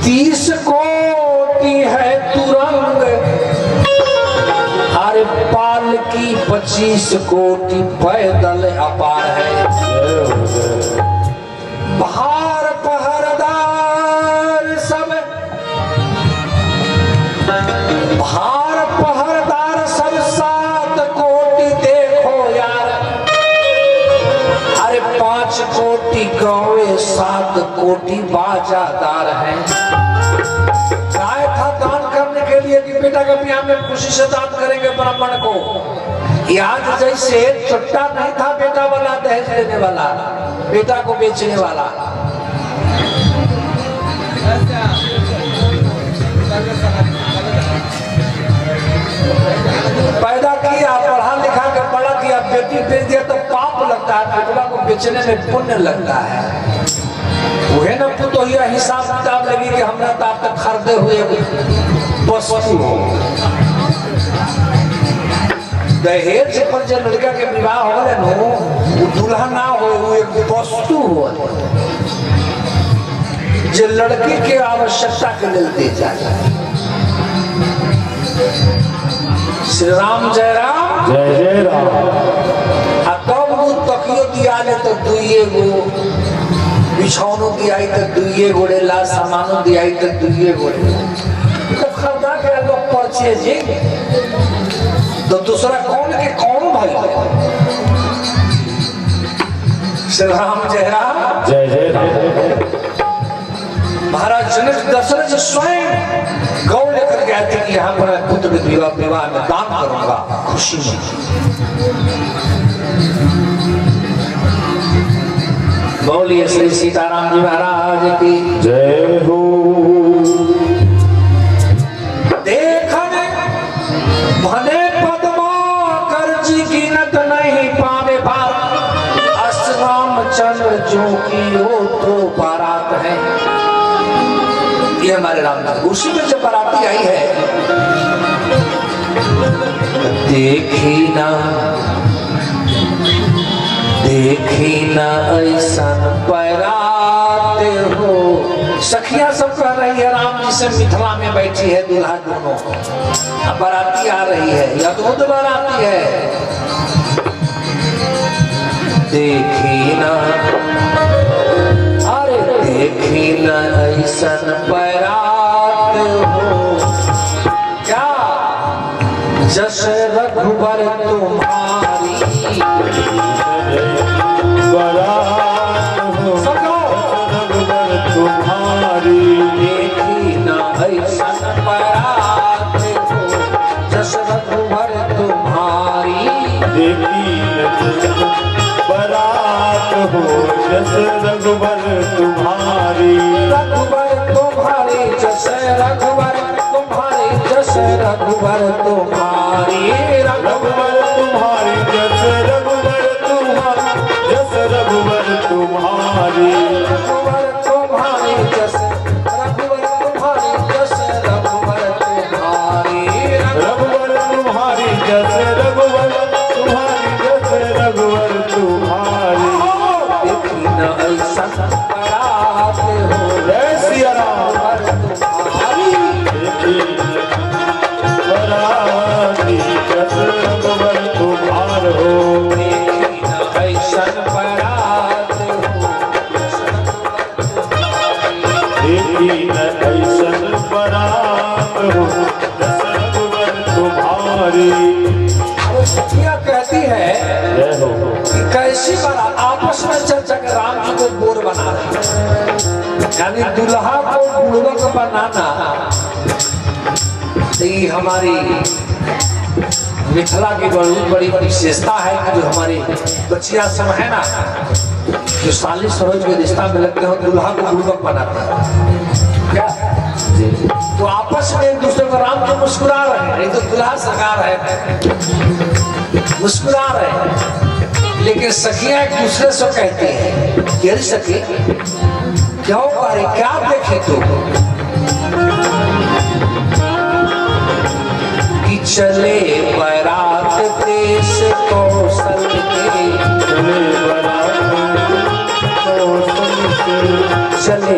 30 कोटि है तुरंग। अरे पालकी 25 कोटि पैदल अपार है। बाहर पहरदार सब, बाहर पहरदार सब 7 कोटि देखो यार। अरे 5 कोटि गौवे 7 कोटि बाजादार हैं। गाय था दान करने के लिए कि बेटा का ब्याह में खुशी से दान करेंगे ब्राह्मण को। आज जैसे छुट्टा नहीं था बेटा वाला, दहेज लेने वाला, बेटा को बेचने वाला। पैदा किया, पढ़ा लिखा कर बड़ा किया, बेटी बेच दिया तो पाप लगता है, बेटवा को बेचने में पुण्य लगता है। वह न तो यह हिसाब किताब लगी कि हमरा तो आप तक खरीदे हुए वस्तु हो। दहेज पर जो लड़का के विवाह हो गए नो, वो दूल्हा ना हो, वो एक वस्तु हो जो लड़की के आवश्यकता के लिए दे जाए। श्री राम जय राम जय जय राम। तब वो तकियो दिया ले तो 2 गो, बिछौनो दिया तो 2 गोड़े, ला सामानो दिया तो 2 गोड़े। तो खरीदा के लोग परचेज तो दूसरा कौन के कौन भाई। श्री राम जय राम जय जय राम। महाराज जनक दशरथ स्वयं गौ लेकर गए थे कि यहाँ पर पुत्र विवाह में दान करूंगा खुशी में। बोलिए श्री सीताराम जी महाराज की जय हो। देखने भने पद्मा कर जी गिनत नहीं पावे बार। रामचंद्र जो की हो तो बारात है। ये हमारे रामचंद्र, उसी में जब बाराती आई है। देखी ना ऐसा बारात हो। सखियां सब कह रही है राम जी से मिथिला में बैठी है दूल्हा दोनों, अब बाराती आ रही है, या तो बाराती है। देखी ना, अरे देखी ना ऐसन बारात हो। क्या जस रघुबर तुम्हारी बारात हो, रघुबर तुम्हारी। देखी ना ऐसन बारात हो, जस रघुबर तुम्हारी। देखी बारात हो, जस रघुबर तुम्हारी। रघुबर तुम्हारी जस रघुबर तुम्हारी, जस रघुबर तुम्हारी। रघुबर तुम्हारी जस रघुबर तुम्हारी, जस रघुबर तुम्हारी। रघुबर तुम्हारी जस रघुबर तुम्हारी, जस रघुबर तुम्हारी। रघुबर तुम्हारी जस रघुबर तुम्हारी, जस रघुबर तुम्हारी। देखी न ऐसा बारात हो, जय सिया राम। तुम्हारी। देखी बाराती जस रघुबर तुम्हारी। कैसी बारात आपस में चर्चा कर राम जी को बोर बना रहे, यानी दुल्हा को बुड़बक बनाना। तो ये हमारी मिथिला की बहुत बड़ी विशेषता है कि जो हमारी बच्चियां सब है ना, जो साली सरोज के रिश्ता में लगते हो दुल्हा को बुड़बक बनाते हैं क्या जी। तो आपस में एक दूसरे को राम को मुस्कुरा रहे हैं, नहीं तो दुल्हा सरकार है मुस्कुरा रहे हैं। लेकिन सखियां एक दूसरे से कहती हैं कि सखी क्यों करे क्या देखे तो कि चले बारात देश कौशल के, चले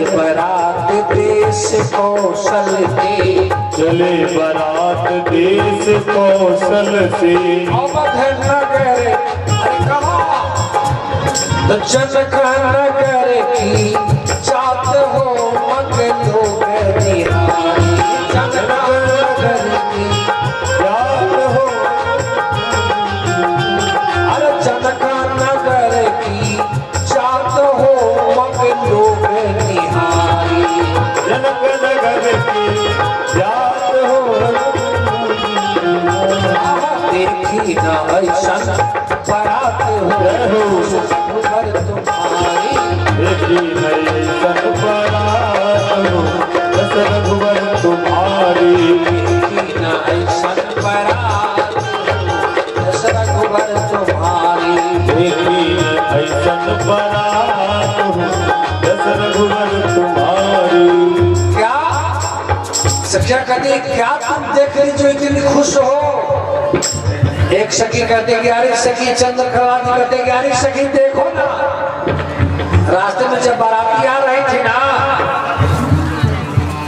बारात देश कौशल के, चले बारात देश कौशल से। अवध नगर अरे कहा तो जनक नगर की जात हो मंगलो बिहारी, जनक नगर की जात हो, अरे जनक नगर की जात हो मंगलो बिहारी, जनक नगर की जात हो, देखी न ऐसन बारात हो घर तुम्हारी, देखी नई सन बारात हो रघुवर तुम्हारी, देखी न ऐसन बारात रघुवर तुम्हारी, देखी नई सन बारात हो रघुवर तुम्हारी। क्या सखिया कहती क्या तुम देख रही जो इतनी खुश हो। एक सखी कहते कि अरे सखी चंद्रकला जी कहते कि अरे सखी देखो ना, रास्ते में जब बाराती आ रही थी ना,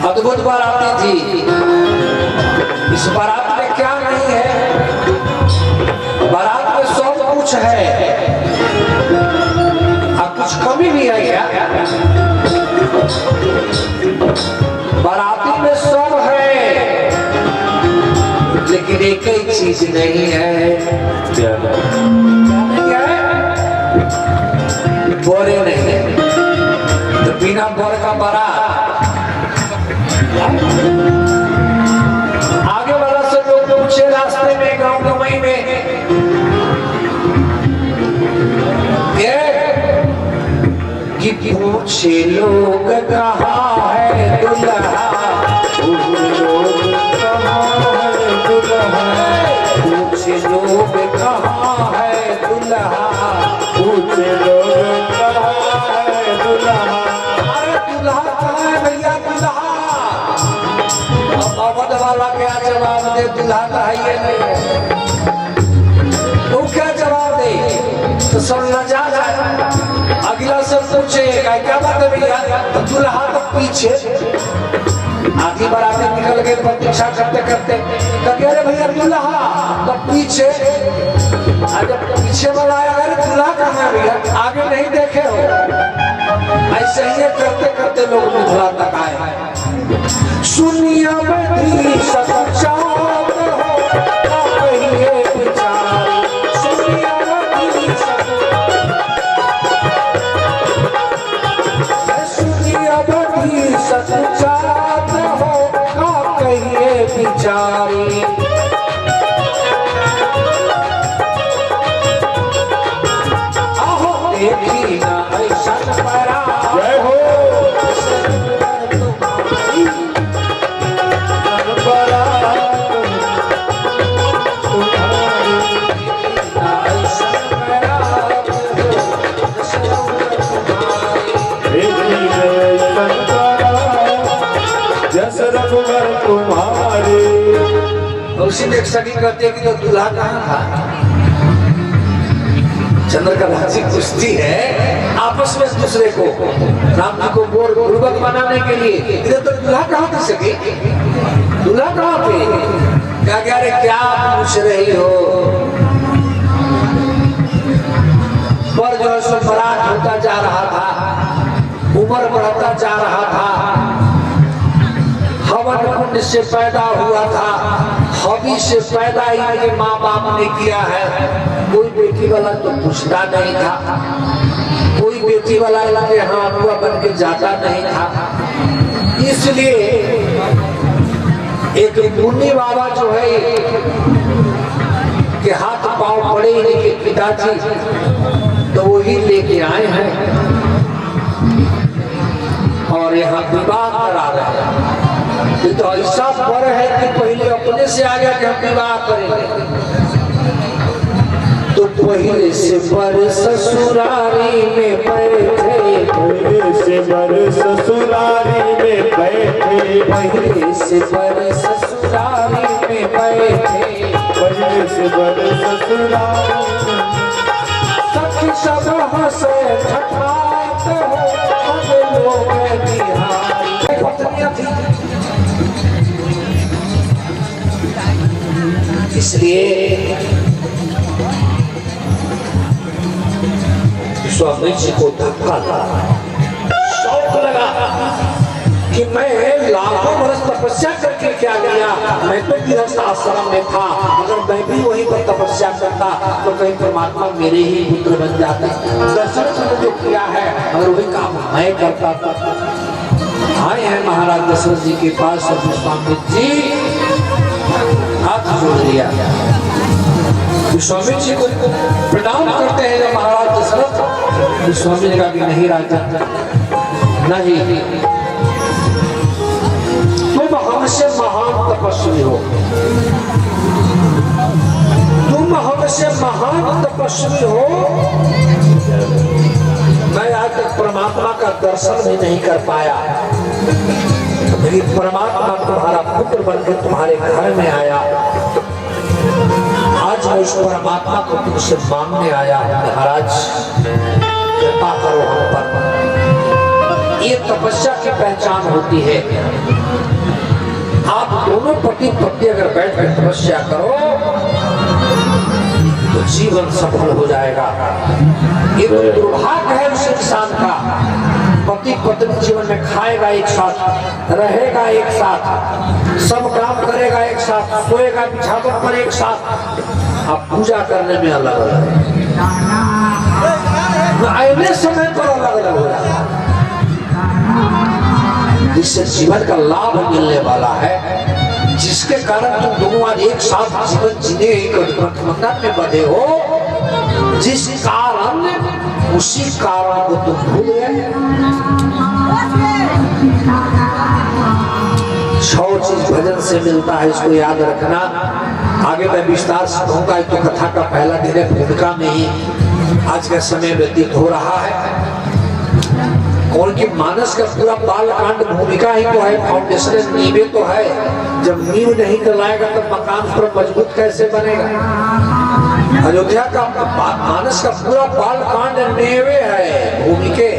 अद्भुत बाराती थी। इस बारात में क्या नहीं है, बारात में सब कुछ है और कुछ कमी भी है क्या। बाराती में सब है लेकिन एक ही चीज नहीं है, क्या नहीं है, बोरे नहीं है। तो बिना बोर का बारात आगे वाला से लोग पूछे रास्ते में गांव गमई में ये कि पूछे लोग कहाँ है दुल्हा, पूछे लोग कहाँ है दुल्हा, पूछे लोग कहाँ है दुल्हा, अरे दुल्हा कहाँ है भैया दुल्हा। अब अवध वाला क्या जवाब दे, दुल्हा तो है ये नहीं है। वो क्या जवाब दे तो सब लजा जाए। अगला से पूछे क्या बात है भैया, तो दुल्हा तो पीछे आधी बाराती निकल गए प्रतीक्षा करते करते, अरे भैया दुल्हा तो पीछे, जब पीछे वाला आया अरे दुल्हा कहाँ है भैया, आगे नहीं देखे हो। ऐसे ही करते करते लोग मिथिला तक आए। सुनिया बैठी सच्चाई हो कहिए विचार, सुनिया बैठी सुनिया बैठी सच्चाई हो कहिए विचारी, आहो देखी ना ऐसन बारात, जय हो जस रघुवर तुम्हारे। उसी में एक सखी कहती है कि तो दूल्हा कहाँ था। चंद्रकला जी पूछती है आपस में एक दूसरे को, राम जी को बुड़बक बनाने के लिए, इधर तो दूल्हा कहाँ था सखी, दूल्हा कहाँ थे। क्या कह रहे क्या पूछ रही हो, पर जो है सो बरात होता जा रहा था, उम्र बढ़ता जा रहा था, हवन कुंड से पैदा हुआ था, छवि से पैदा ही मेरे माँ बाप ने किया है। कोई बेटी वाला तो पूछता नहीं था, कोई बेटी वाला इनके यहाँ अगुआ बन के जाता नहीं था। इसलिए एक मुन्नी बाबा जो है के हाथ पांव पड़े इनके पिताजी, तो वही लेके आए हैं और यहाँ विवाह करा रहे हैं। तो ऐसा पर है कि पहले अपने से आ गया कि हम विवाह करेंगे। तो पहले से पर ससुरारी में बैठे, पहले से बर ससुरारी में बैठे, पहले से पर ससुरारी में बैठे, पहले से बर ससुरारी में सखी सब हंसे ठठाते हो, सब लोग निहारी। पत्नियां थी, इसलिए स्वामी जी को धक्का लगा, शौक लगा कि मैं लाखों वर्ष तपस्या करके क्या गया। मैं तो गृहस्थ आश्रम में था, अगर मैं भी वहीं पर तपस्या करता तो कहीं परमात्मा मेरे ही पुत्र बन जाते। दशरथ ने जो किया है अगर वही काम मैं करता था। आए हैं महाराज दशरथ जी के पास और स्वामी जी हाथ जोड़ लिया। स्वामी जी को प्रणाम करते हैं जब महाराज दशरथ, स्वामी ने कहा कि नहीं राजा, नहीं, तुम हमसे महान तपस्वी हो, तुम हमसे महान तपस्वी हो। मैं आज तक परमात्मा का दर्शन भी नहीं कर पाया, लेकिन परमात्मा तुम्हारा पुत्र बनकर तुम्हारे घर में आया। आज मैं उस परमात्मा को तुमसे मांगने आया हूं, महाराज कृपा करो हम पर। ये तपस्या की पहचान होती है। आप दोनों पति पत्नी अगर बैठ कर तपस्या करो तो जीवन सफल हो जाएगा। ये तो दुर्भाग्य है उस इंसान का, पति पत्नी जीवन में खाएगा एक साथ, रहेगा एक साथ, सब काम करेगा एक साथ, सोएगा बिछावन पर एक साथ, आप पूजा करने में अलग अलग, आने समय पर अलग अलग हो जाएगा। जिससे जीवन का लाभ मिलने वाला है, जिसके कारण तुम दोनों आज एक साथ जीवन जीने एक गठबंधन में बंधे हो, जिस कारण उसी कारण को तुम भूल गए। 6 चीज भजन से मिलता है, इसको याद रखना। आगे मैं विस्तार से कहूंगा, तो कथा का पहला दिन है, भूमिका में ही आज का समय व्यतीत हो रहा है। और कि मानस का पूरा बालकांड भूमिका ही तो है, फाउंडेशन नींव तो है। जब नींव नहीं डलाएगा तो मकान पर मजबूत कैसे बनेगा। अयोध्या का मानस का पूरा बालकांड नींवे है, भूमिके।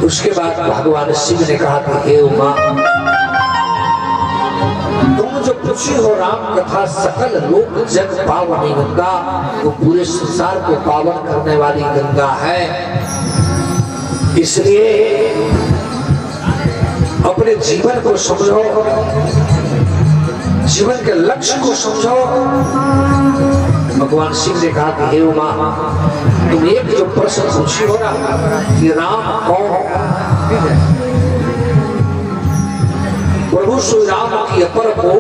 उसके बाद भगवान शिव ने कहा कि हे उमा, तुम जो पूछी हो राम कथा सकल लोक जग पावनी गंगा, वो पूरे संसार को पावन करने वाली गंगा है। इसलिए अपने जीवन को समझो, जीवन के लक्ष्य को समझो। भगवान शिव ने कहा कि हे उमा, तुम एक जो प्रश्न पूछी हो ना कि राम कौन, प्रभु श्री राम की अपर को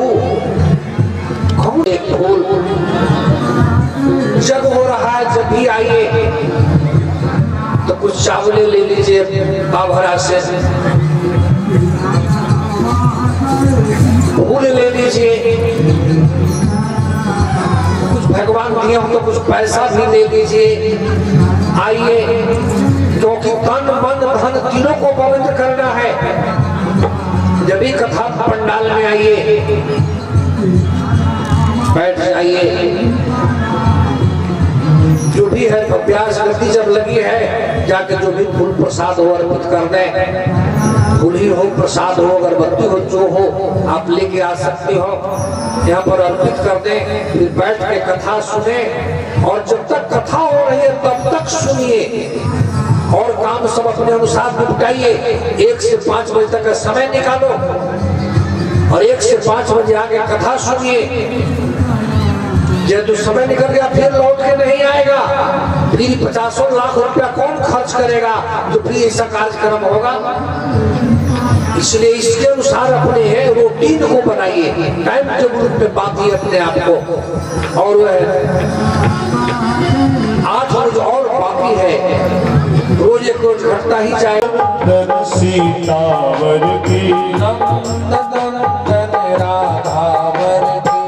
कौन एक फूल जग हो रहा है, जब भी आइए तो कुछ चावले ले लीजिए बाभरा से, फूल ले लीजिए, कुछ भगवान दिए हो तो कुछ पैसा भी ले लीजिए। आइए, क्योंकि तन मन धन तीनों को पवित्र करना है। जब भी कथा पंडाल में आइए, बैठ जाइए, जो भी है अभ्यास गति जब लगी है, जाकर जो भी फूल प्रसाद हो अर्पित कर दें। फूल ही हो, प्रसाद हो, अगरबत्ती हो, जो हो आप लेके आ सकते हो, यहाँ पर अर्पित कर दें। फिर बैठ के कथा सुने, और जब तक कथा हो रही है तब तक सुनिए। और काम सब अपने अनुसार निपटाइए। 1 से 5 बजे तक का समय निकालो और 1 से 5 बजे आगे कथा सुनिए। जब तो समय निकल गया फिर लौट के नहीं आएगा, फिर 50 लाख रुपया कौन खर्च करेगा जो फिर ऐसा कार्यक्रम होगा। इसलिए इसके अनुसार अपने रूटीन को बनाइए, टाइम टेबल पे बांधिए अपने आप को। और वह 8 रोज और बाकी है, रोज एक रोज घटता ही जाए। सीतावर की नंदन राधावर की,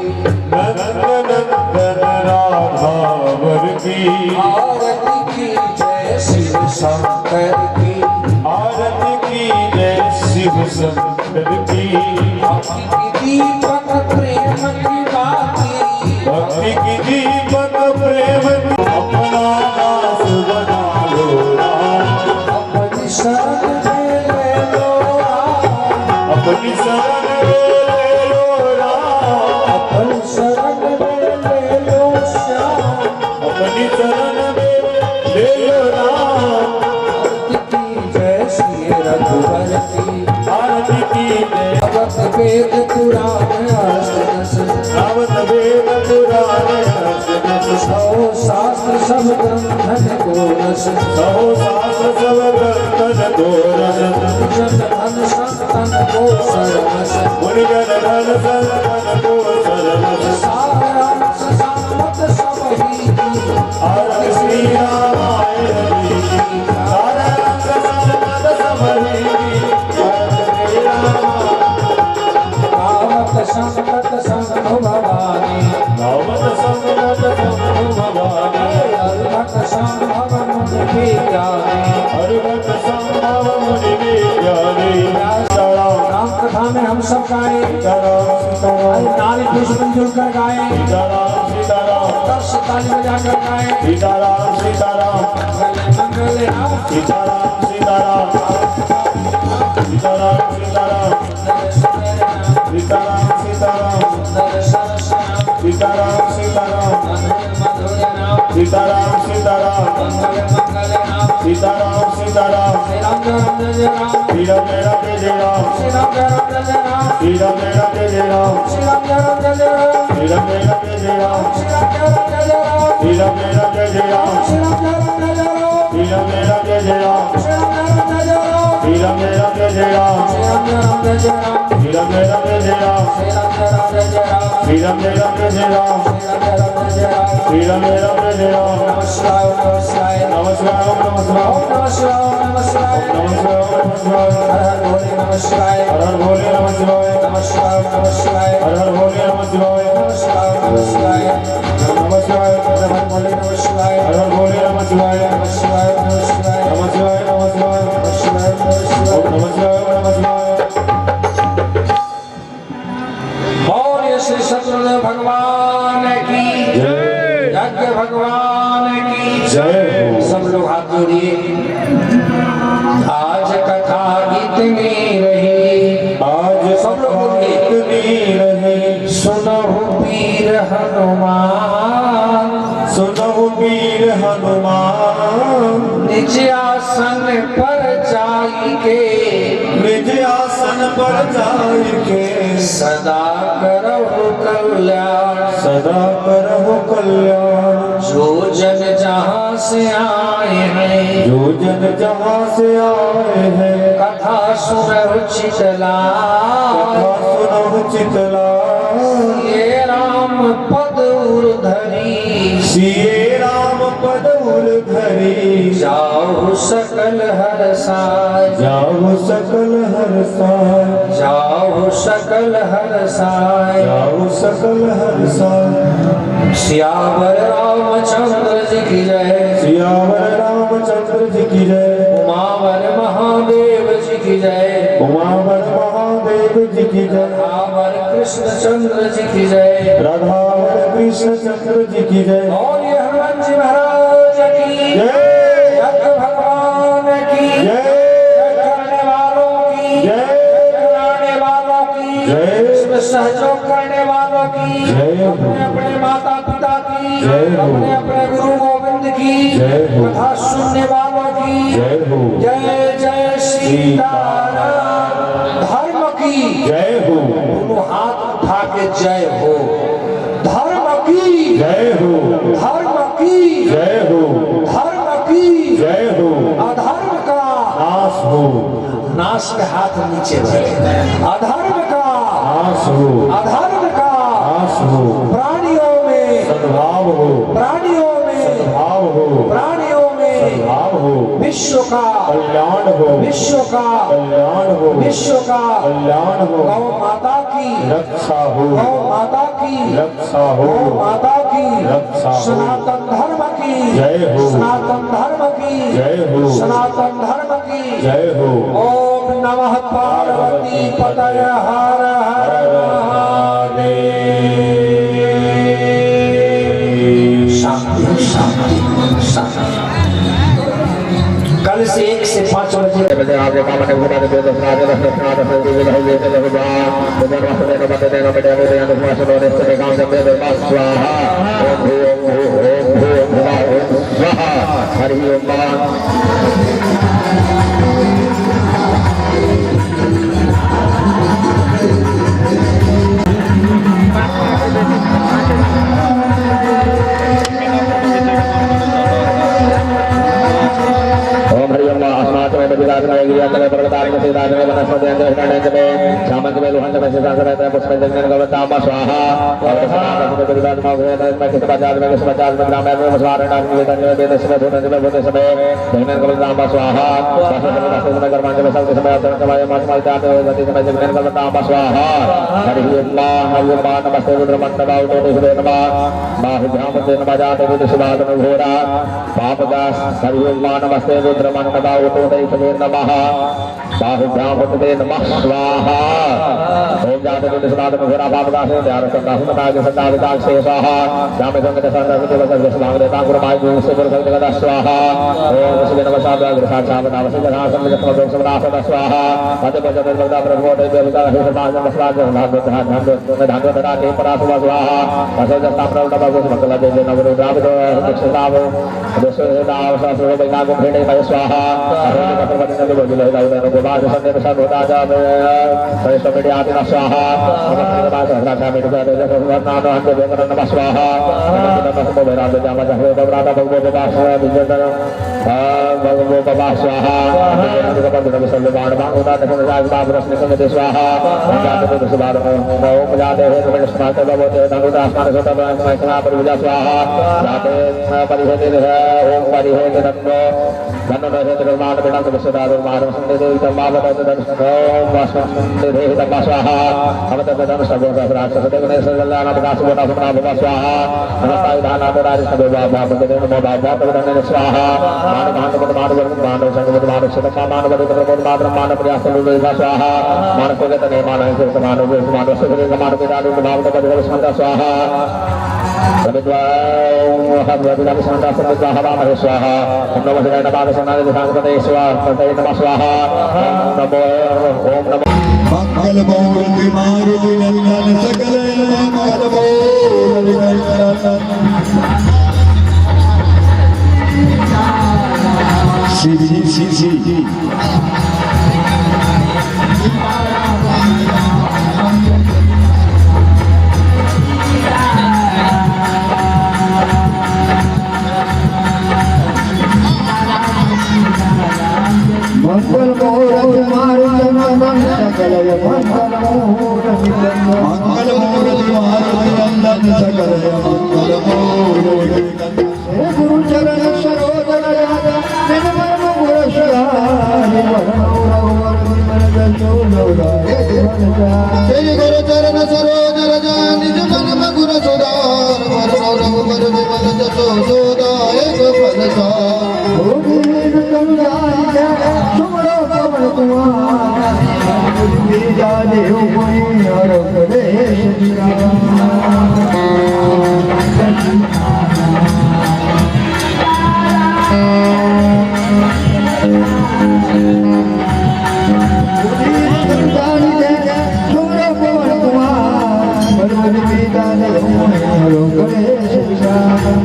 नंदन राधावर की आरती की जय शिव शंकर की, आरती की जय शिव शंकर की। भक्ति की दीपक प्रेम की बाती, भक्ति की दीपक प्रेम अपना दास बना लो राम, अपनी शरण में ले लो राम, अपनी शरण में ले लो राम, अपनी शरण में ले लो श्याम, अपनी शरण में ले लो राम। आरती की जय श्री रघुवर की, आरती की जय भगत वेद पुराण रावत वेद पुराण रस सौ शास्त्र सब ग्रंथन को रस, सहो शास्त्र सब ग्रंथन को रस, जन धन संतन को सरस, मुनि जन धन संतन को सरस। सारांश संपत सब ही की, आरती श्री रामायण जी की, सारांश संपत सब ही की। आरती श्री रामायण गावत संपत संभु भवानी, गावत संपत संभु भवानी, अर्भक संभव मुनि की जानी, हरिभक्त संभव मुनि विज्ञानी। राम कथा में हम सब गाए, सीताराम नारी पुष्प मिलजुल कर गाए, सीताराम सीताराम दस ताली बजा कर गाए, सीताराम सीताराम मंगल राम सीताराम सीताराम सीताराम सीताराम सीताराम सीताराम सीताराम सीताराम सीताराम सीताराम सीताराम सीताराम श्री राम मेरा जय राम, श्री राम मेरा जय राम, श्री राम मेरा जय राम, श्री राम मेरा जय राम, श्री राम मेरा जय राम, श्री राम मेरा जय राम, श्री राम मेरा जय राम, श्री राम मेरा जय राम, श्री राम मेरा जय राम। नमस्कार नमस्कार नमस्कार नमस्कार नमस्कार नमस्कार हर हर भोले नमस्कार, हर हर भोले नमस्कार, नमस्कार नमस्कार हर हर भोले नमस्कार, नमस्कार नमस्कार नमस्कार हर हर भोले नमस्कार, हर हर भोले नमस्कार, नमस्कार नमस्कार नमस्कार नमस्कार नमस्कार नमस्कार नमस्कार। बोलिए श्री सत्यनारायण भगवान की यज्ञ भगवान की जय। सब लोग हाथ जोड़िए। आज कथा इतनी रही, आज सब लोग बोलिए। इतनी रहे, सुनहु वीर हनुमान, सुनहु वीर हनुमान, निज आसन पर जाइके, निज आसन पर जाइके, सदा करहु कल्याण, सदा करहु कल्याण। जो जन जहाँ से आए हैं, जो जन जहाँ से आए हैं, कथा सुनहु चितलाय, कथा सुनहु चितलाय। ये राम पद उर्धरी, सिए राम पद उर्धरी, जाहु सकल हरसाय, जाहु सकल हरसाय, जाहु सकल हरसाय। जाहु सकल हरसाय। सियावर रामचंद्र जी की जय, सियावर रामचंद्र जी की जय, उमावर महादेव जी की जय, उमावर महादेव जी की जय, राधावर कृष्ण चंद्र जी की जय, राधावर कृष्ण चंद्र जी की जय। और ये हनुमान जी महाराज की जय। यज्ञ भगवान की जय। यज्ञ करने वालों की जय। यज्ञ कराने वालों की जय। इसमें सहयोग करने वालों की, जय। अपने अपने माता पिता की, जय। अपने अपने गुरु गोविंद की, जय। कथा सुनने वालों की, जय हो जय जय सीताराम। धर्म की जय हो दोनों हाथ उठा के जय हो। धर्म की जय हो धर्म की जय हो धर्म की जय हो अधर्म का नाश हो नाश के हाथ नीचे रहे। अधर्म का नाश हो अधर्म का नाश हो प्राणियों में सद्भाव हो प्राणियों में भाव हो प्राणियों में भाव हो विश्व का कल्याण हो विश्व का कल्याण हो विश्व का कल्याण हो गौ माता की रक्षा हो गौ माता की रक्षा हो गौ माता की रक्षा हो सनातन धर्म की जय हो सनातन धर्म की जय हो सनातन धर्म की जय हो ओम नमः पार्वती पतय हर हर महादेव। शांति शांति शांति। कल से 1 से 5 बजे हरि बाहुभ्यामुते नमः स्वाहा ओम जाते कुछ सनातन घोरा पापदास ध्यान संदास मताज संदाविताग से स्वाहा जामे संगत संदर्भ वसत स्वाहा देता गुरुमाय गुरु से गुरु जगत स्वाहा ओम शिवे नमः शांति अग्रसाच शामनाम से जहां संगत समदो समनास स्वाहा पद पद भगवता प्रभु देवता हे समाज नमस्कार भागवत ध्यान धरा के परासुभ स्वाहा असज स्थापना प्रभु मंगल देव नव रुद्राव दक्षिणाव दशनाव शास्त्र बैना को भेड़े भय स्वाहा अरण्य पद बोले दाऊद गोबाद संदेव सदोदा जावे परिश्रम आदि स्वाहा नमः राजा मित्र जगत नाम हंत देवन नमः स्वाहा नमः भैरव जामा जहे बबरादा भगवो बास विजय भगवो बास स्वाहा भगवो नमः सर्वबाण बाणोदा दक्षिण राज बाब रश्मि संग स्वाहा जाते तो सुबार ओम जाते हे नमः स्मार्त भगवते नमः आसमान सोता महिमा पर विजय स्वाहा जाते परिहेते ओम परिहेते नमो धन्नो नहे निर्माण बिना विश्वदार मानव संदेव तमावत दर्शन वासंदे देहि तम स्वाहा अवत दन सर्व सहस्राक्ष सदेव ने सल्लाना विकास बोटा सुना भव स्वाहा नमस्कार दाना दराज सदेव बाबा बंदे नमो बाबा तवदन स्वाहा मान मान मान मान संगत मान शिक्षा मान बदे प्रबोध मान मान प्रयास विवेक स्वाहा मान को तने मान से मान मान से मान के दान भाव बदे संत स्वाहा प्रविद्वां संत संत हवा स्वाहा नमो शिवाय नमः सनातन भागवते स्वाहा नमः स्वाहा नमो ओम नमो मंगल मूर्ति मारुति नंदन सकल मंगल मूर्ति नंदन सी मंगल मूर्ति मारुति नंदन सकल मंगल मूर्ति नंदन सकल मंगल मूर्ति गुरु चरण सरोज राजा निज मन गुरु सहारि श्री गुरु चरण सरोज राजा निज मन गुरु सुधार वरण रघुवर विमल जसो जोदा एक पद सुमरो पवन कुमार जाने हर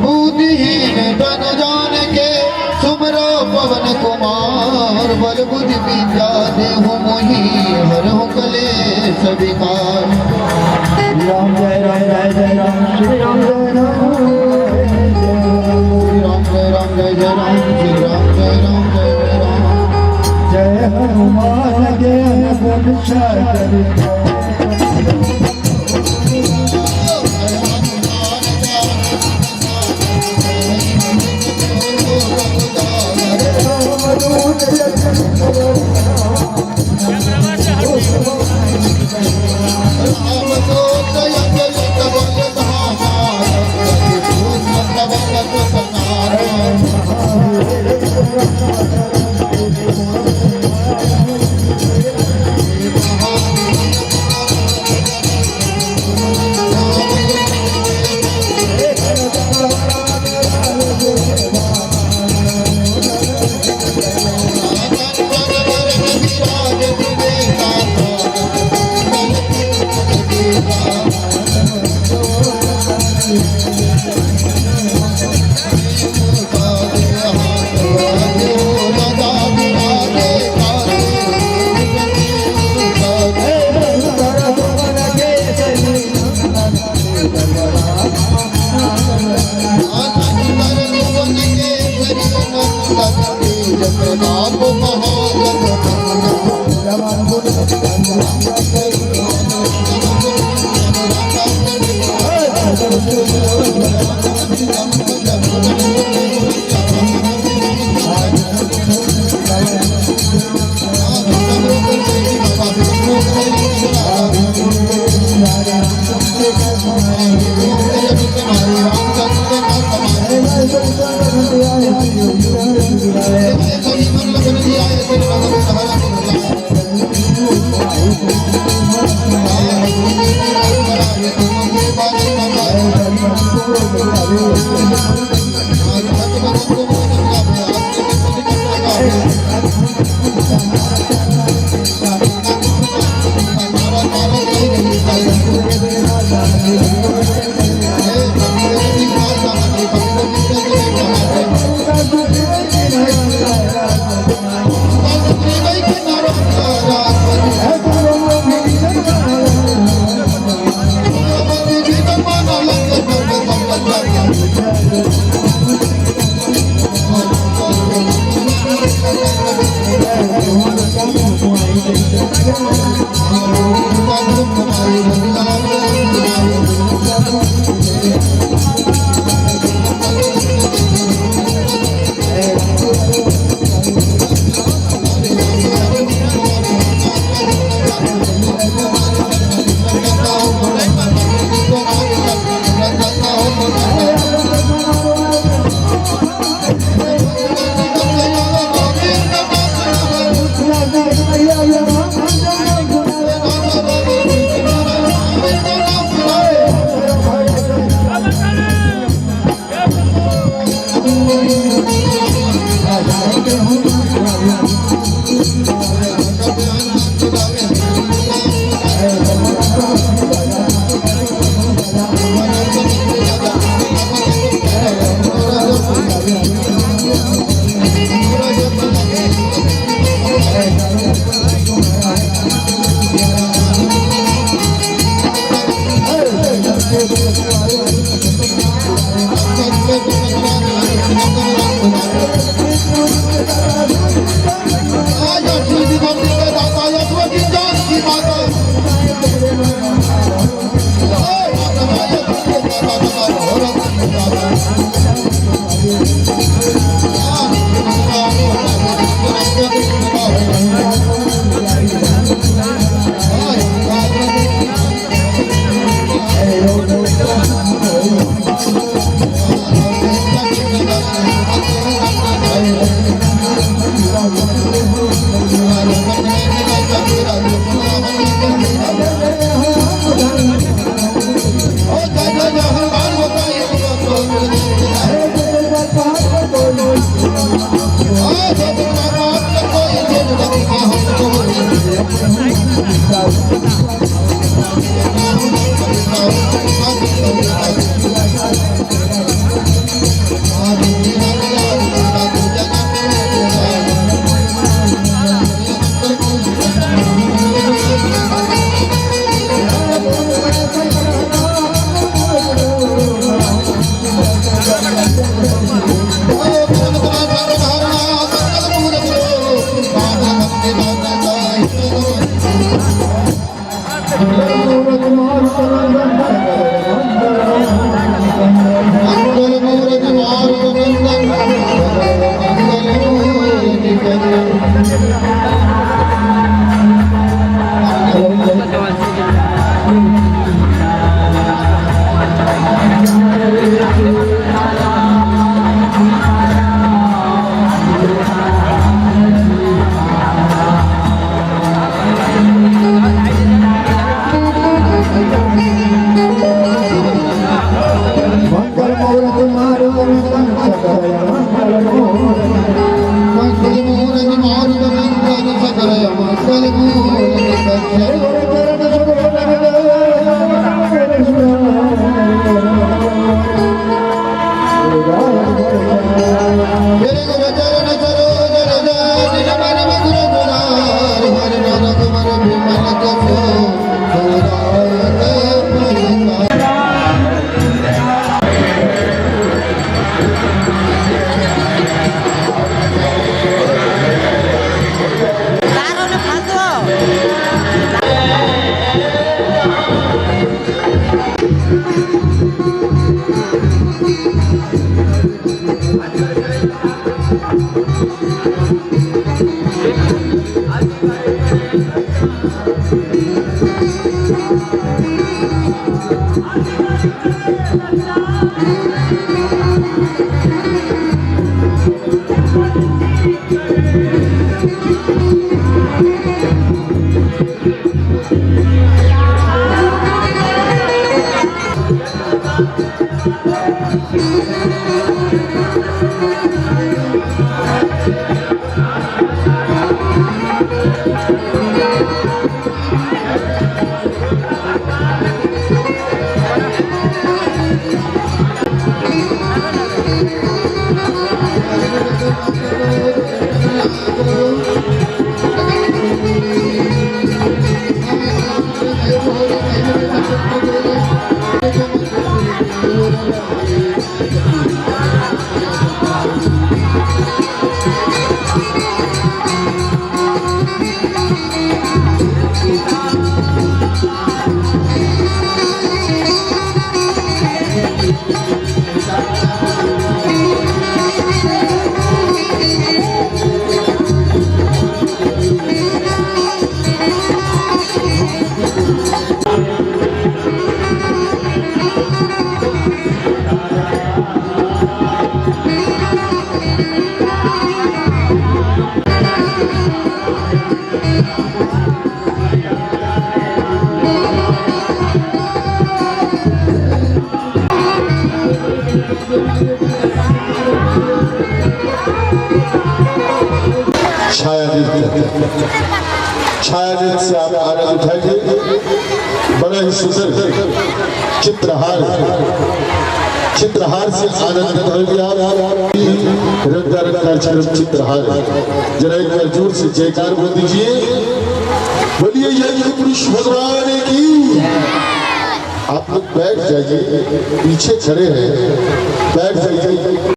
बुद्धिहीन तन जान के सुमरो पवन कुमार बल बुद्धि विद्या देहु मोहि हरहु कलेश विकार। राम जय राम जय जय राम श्री राम जय राम श्री राम जय राम जय जय राम श्री राम जय राम जय जय राम। जय हनुमान जय हनुमान मंगल मूरति मारुत मंगल सकल मंगल मूरति जय गुरु चरण सरोज मेरे गुरु चरण सरोज रज निज मन में गुरु दुलार हर नरक मर विमल जसो छायाचित्र से आप आनंद उठाइए। बड़ा ही सुंदर चित्रहार से आनंद उठाइए आप। रंगा रंगा चित्रहार जरा एक बार जोर से जयकार बोल दीजिए। बोलिए यज्ञ पुरुष भगवान की। आप लोग बैठ जाइए, पीछे खड़े हैं, बैठ जाइए।